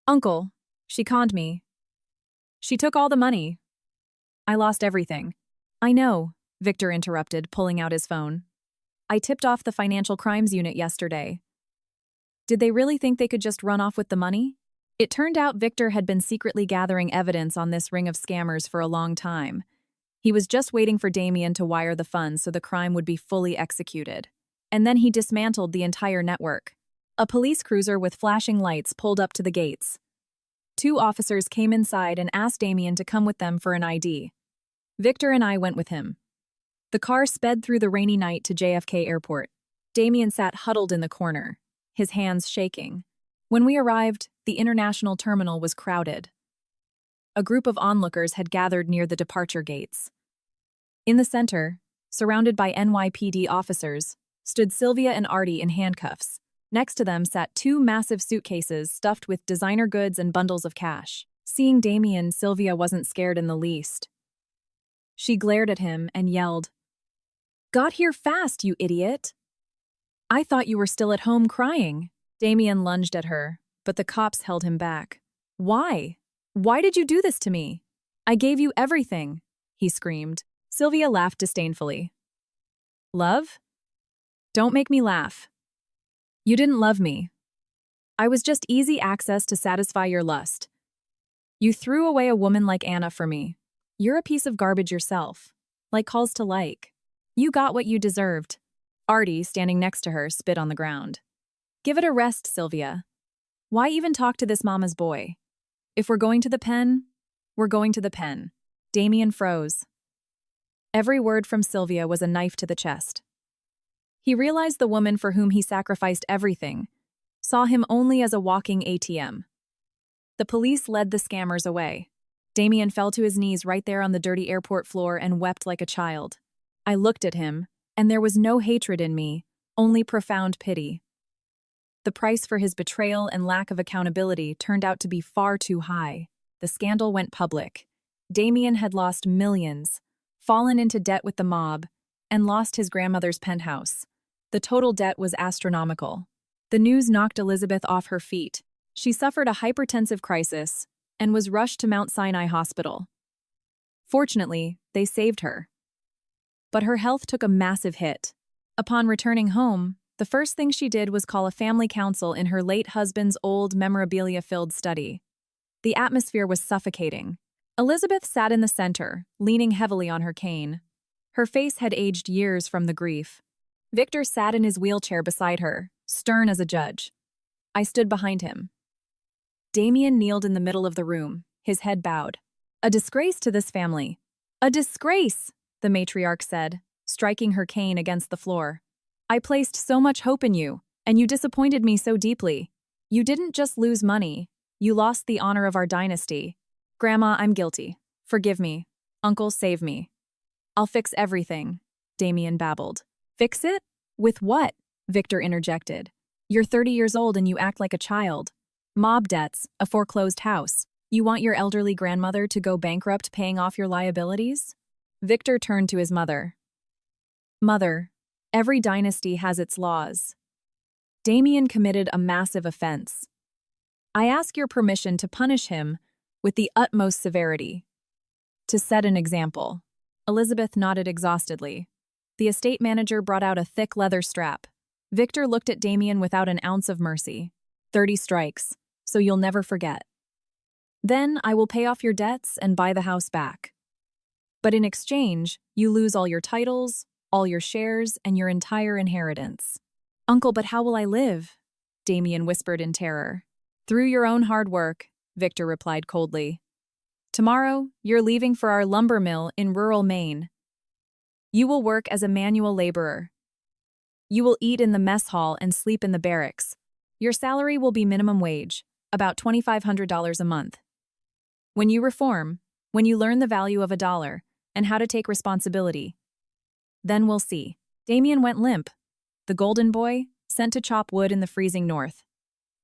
"Uncle, she conned me. She took all the money. I lost everything." "I know," Victor interrupted, pulling out his phone. "I tipped off the financial crimes unit yesterday. Did they really think they could just run off with the money?" It turned out Victor had been secretly gathering evidence on this ring of scammers for a long time. He was just waiting for Damien to wire the funds so the crime would be fully executed. And then he dismantled the entire network. A police cruiser with flashing lights pulled up to the gates. 2 officers came inside and asked Damien to come with them for an ID. Victor and I went with him. The car sped through the rainy night to JFK Airport. Damien sat huddled in the corner, his hands shaking. When we arrived, the international terminal was crowded. A group of onlookers had gathered near the departure gates. In the center, surrounded by NYPD officers, stood Sylvia and Artie in handcuffs. Next to them sat 2 massive suitcases stuffed with designer goods and bundles of cash. Seeing Damien, Sylvia wasn't scared in the least. She glared at him and yelled, "Got here fast, you idiot! I thought you were still at home crying." Damien lunged at her, but the cops held him back. "Why? Why did you do this to me? I gave you everything," he screamed. Sylvia laughed disdainfully. "Love? Don't make me laugh. You didn't love me. I was just easy access to satisfy your lust. You threw away a woman like Anna for me. You're a piece of garbage yourself, like calls to like. You got what you deserved." Artie, standing next to her, spit on the ground. "Give it a rest, Sylvia. Why even talk to this mama's boy? If we're going to the pen, we're going to the pen." Damien froze. Every word from Sylvia was a knife to the chest. He realized the woman for whom he sacrificed everything saw him only as a walking ATM. The police led the scammers away. Damien fell to his knees right there on the dirty airport floor and wept like a child. I looked at him, and there was no hatred in me, only profound pity. The price for his betrayal and lack of accountability turned out to be far too high. The scandal went public. Damien had lost millions, fallen into debt with the mob, and lost his grandmother's penthouse. The total debt was astronomical. The news knocked Elizabeth off her feet. She suffered a hypertensive crisis and was rushed to Mount Sinai Hospital. Fortunately, they saved her. But her health took a massive hit. Upon returning home, the first thing she did was call a family council in her late husband's old memorabilia-filled study. The atmosphere was suffocating. Elizabeth sat in the center, leaning heavily on her cane. Her face had aged years from the grief. Victor sat in his wheelchair beside her, stern as a judge. I stood behind him. Damien kneeled in the middle of the room, his head bowed. "A disgrace to this family. A disgrace," the matriarch said, striking her cane against the floor. "I placed so much hope in you, and you disappointed me so deeply. You didn't just lose money, you lost the honor of our dynasty. Grandma, I'm guilty. Forgive me. Uncle, save me." "I'll fix everything," Damien babbled. "Fix it? With what?" Victor interjected. "You're 30 years old and you act like a child. Mob debts, a foreclosed house. You want your elderly grandmother to go bankrupt paying off your liabilities?" Victor turned to his mother. "Mother, every dynasty has its laws. Damien committed a massive offense. I ask your permission to punish him with the utmost severity. To set an example." Elizabeth nodded exhaustedly. The estate manager brought out a thick leather strap. Victor looked at Damien without an ounce of mercy. 30 strikes, so you'll never forget. Then I will pay off your debts and buy the house back. But in exchange, you lose all your titles, all your shares, and your entire inheritance." "Uncle, but how will I live?" Damien whispered in terror. "Through your own hard work," Victor replied coldly. "Tomorrow, you're leaving for our lumber mill in rural Maine. You will work as a manual laborer. You will eat in the mess hall and sleep in the barracks. Your salary will be minimum wage, about $2,500 a month. When you reform, when you learn the value of a dollar and how to take responsibility, then we'll see." Damien went limp. The golden boy, sent to chop wood in the freezing north.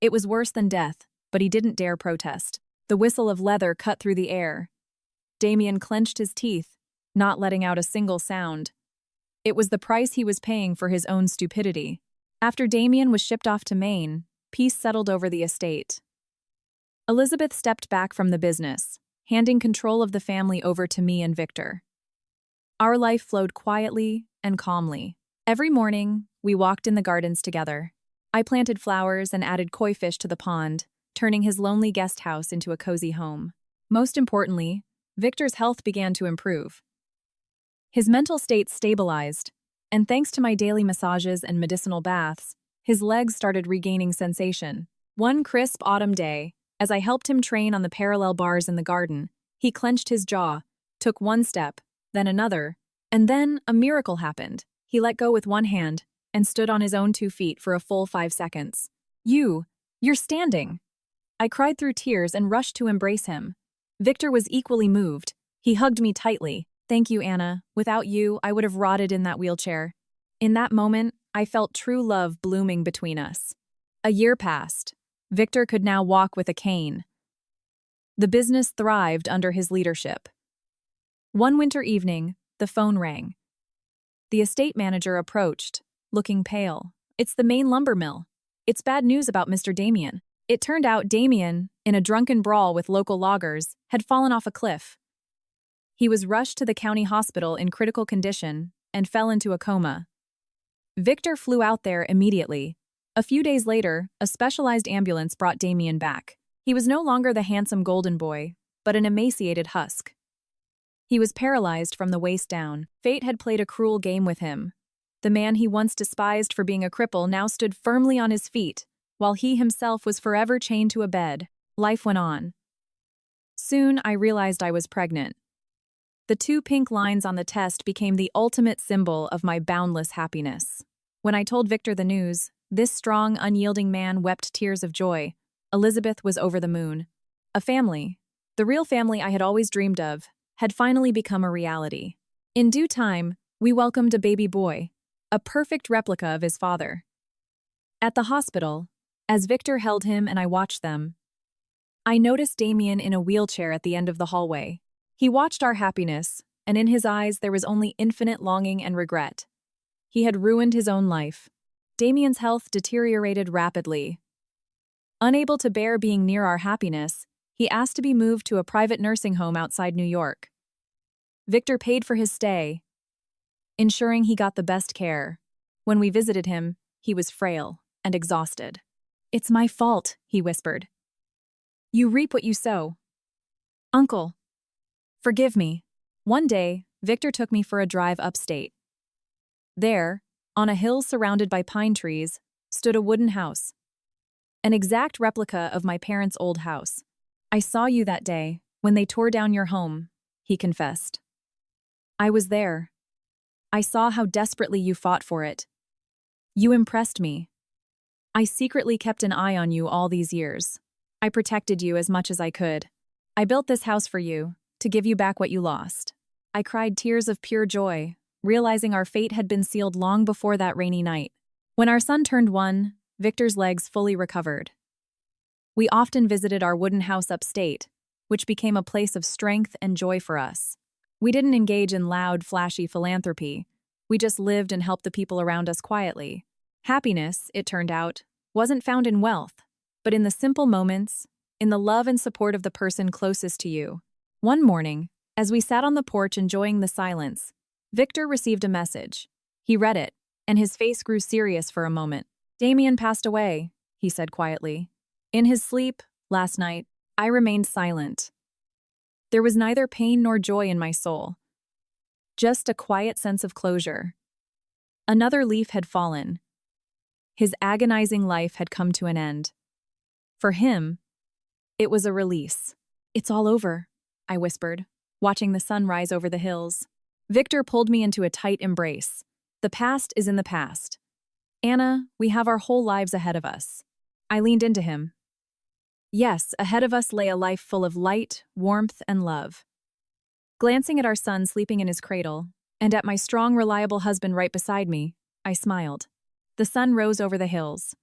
It was worse than death, but he didn't dare protest. The whistle of leather cut through the air. Damien clenched his teeth, not letting out a single sound. It was the price he was paying for his own stupidity. After Damien was shipped off to Maine, peace settled over the estate. Elizabeth stepped back from the business, handing control of the family over to me and Victor. Our life flowed quietly and calmly. Every morning, we walked in the gardens together. I planted flowers and added koi fish to the pond, turning his lonely guest house into a cozy home. Most importantly, Victor's health began to improve. His mental state stabilized, and thanks to my daily massages and medicinal baths, his legs started regaining sensation. One crisp autumn day, as I helped him train on the parallel bars in the garden, he clenched his jaw, took one step, then another, and then a miracle happened. He let go with one hand and stood on his own 2 feet for a full 5 seconds. You're standing!" I cried through tears and rushed to embrace him. Victor was equally moved. He hugged me tightly. "Thank you, Anna. Without you, I would have rotted in that wheelchair." In that moment, I felt true love blooming between us. A year passed. Victor could now walk with a cane. The business thrived under his leadership. One winter evening, the phone rang. The estate manager approached, looking pale. "It's the Maine lumber mill. It's bad news about Mr. Damien." It turned out Damien, in a drunken brawl with local loggers, had fallen off a cliff. He was rushed to the county hospital in critical condition and fell into a coma. Victor flew out there immediately. A few days later, a specialized ambulance brought Damien back. He was no longer the handsome golden boy, but an emaciated husk. He was paralyzed from the waist down. Fate had played a cruel game with him. The man he once despised for being a cripple now stood firmly on his feet, while he himself was forever chained to a bed. Life went on. Soon, I realized I was pregnant. The 2 pink lines on the test became the ultimate symbol of my boundless happiness. When I told Victor the news, this strong, unyielding man wept tears of joy. Elizabeth was over the moon. A family, the real family I had always dreamed of, had finally become a reality. In due time, we welcomed a baby boy, a perfect replica of his father. At the hospital, as Victor held him and I watched them, I noticed Damien in a wheelchair at the end of the hallway. He watched our happiness, and in his eyes there was only infinite longing and regret. He had ruined his own life, Damien's health deteriorated rapidly. Unable to bear being near our happiness, he asked to be moved to a private nursing home outside New York. Victor paid for his stay, ensuring he got the best care. When we visited him, he was frail and exhausted. "It's my fault," he whispered. "You reap what you sow. Uncle, forgive me." One day, Victor took me for a drive upstate. There, on a hill surrounded by pine trees, stood a wooden house. An exact replica of my parents' old house. "I saw you that day, when they tore down your home," he confessed. "I was there. I saw how desperately you fought for it. You impressed me. I secretly kept an eye on you all these years. I protected you as much as I could. I built this house for you, to give you back what you lost." I cried tears of pure joy, realizing our fate had been sealed long before that rainy night. When our son turned 1, Victor's legs fully recovered. We often visited our wooden house upstate, which became a place of strength and joy for us. We didn't engage in loud, flashy philanthropy. We just lived and helped the people around us quietly. Happiness, it turned out, wasn't found in wealth, but in the simple moments, in the love and support of the person closest to you. One morning, as we sat on the porch enjoying the silence, Victor received a message. He read it, and his face grew serious for a moment. "Damien passed away," he said quietly. "In his sleep, last night." I remained silent. There was neither pain nor joy in my soul, just a quiet sense of closure. Another leaf had fallen. His agonizing life had come to an end. For him, it was a release. "It's all over," I whispered, watching the sun rise over the hills. Victor pulled me into a tight embrace. "The past is in the past. Anna, we have our whole lives ahead of us." I leaned into him. Yes, ahead of us lay a life full of light, warmth, and love. Glancing at our son sleeping in his cradle, and at my strong, reliable husband right beside me, I smiled. The sun rose over the hills,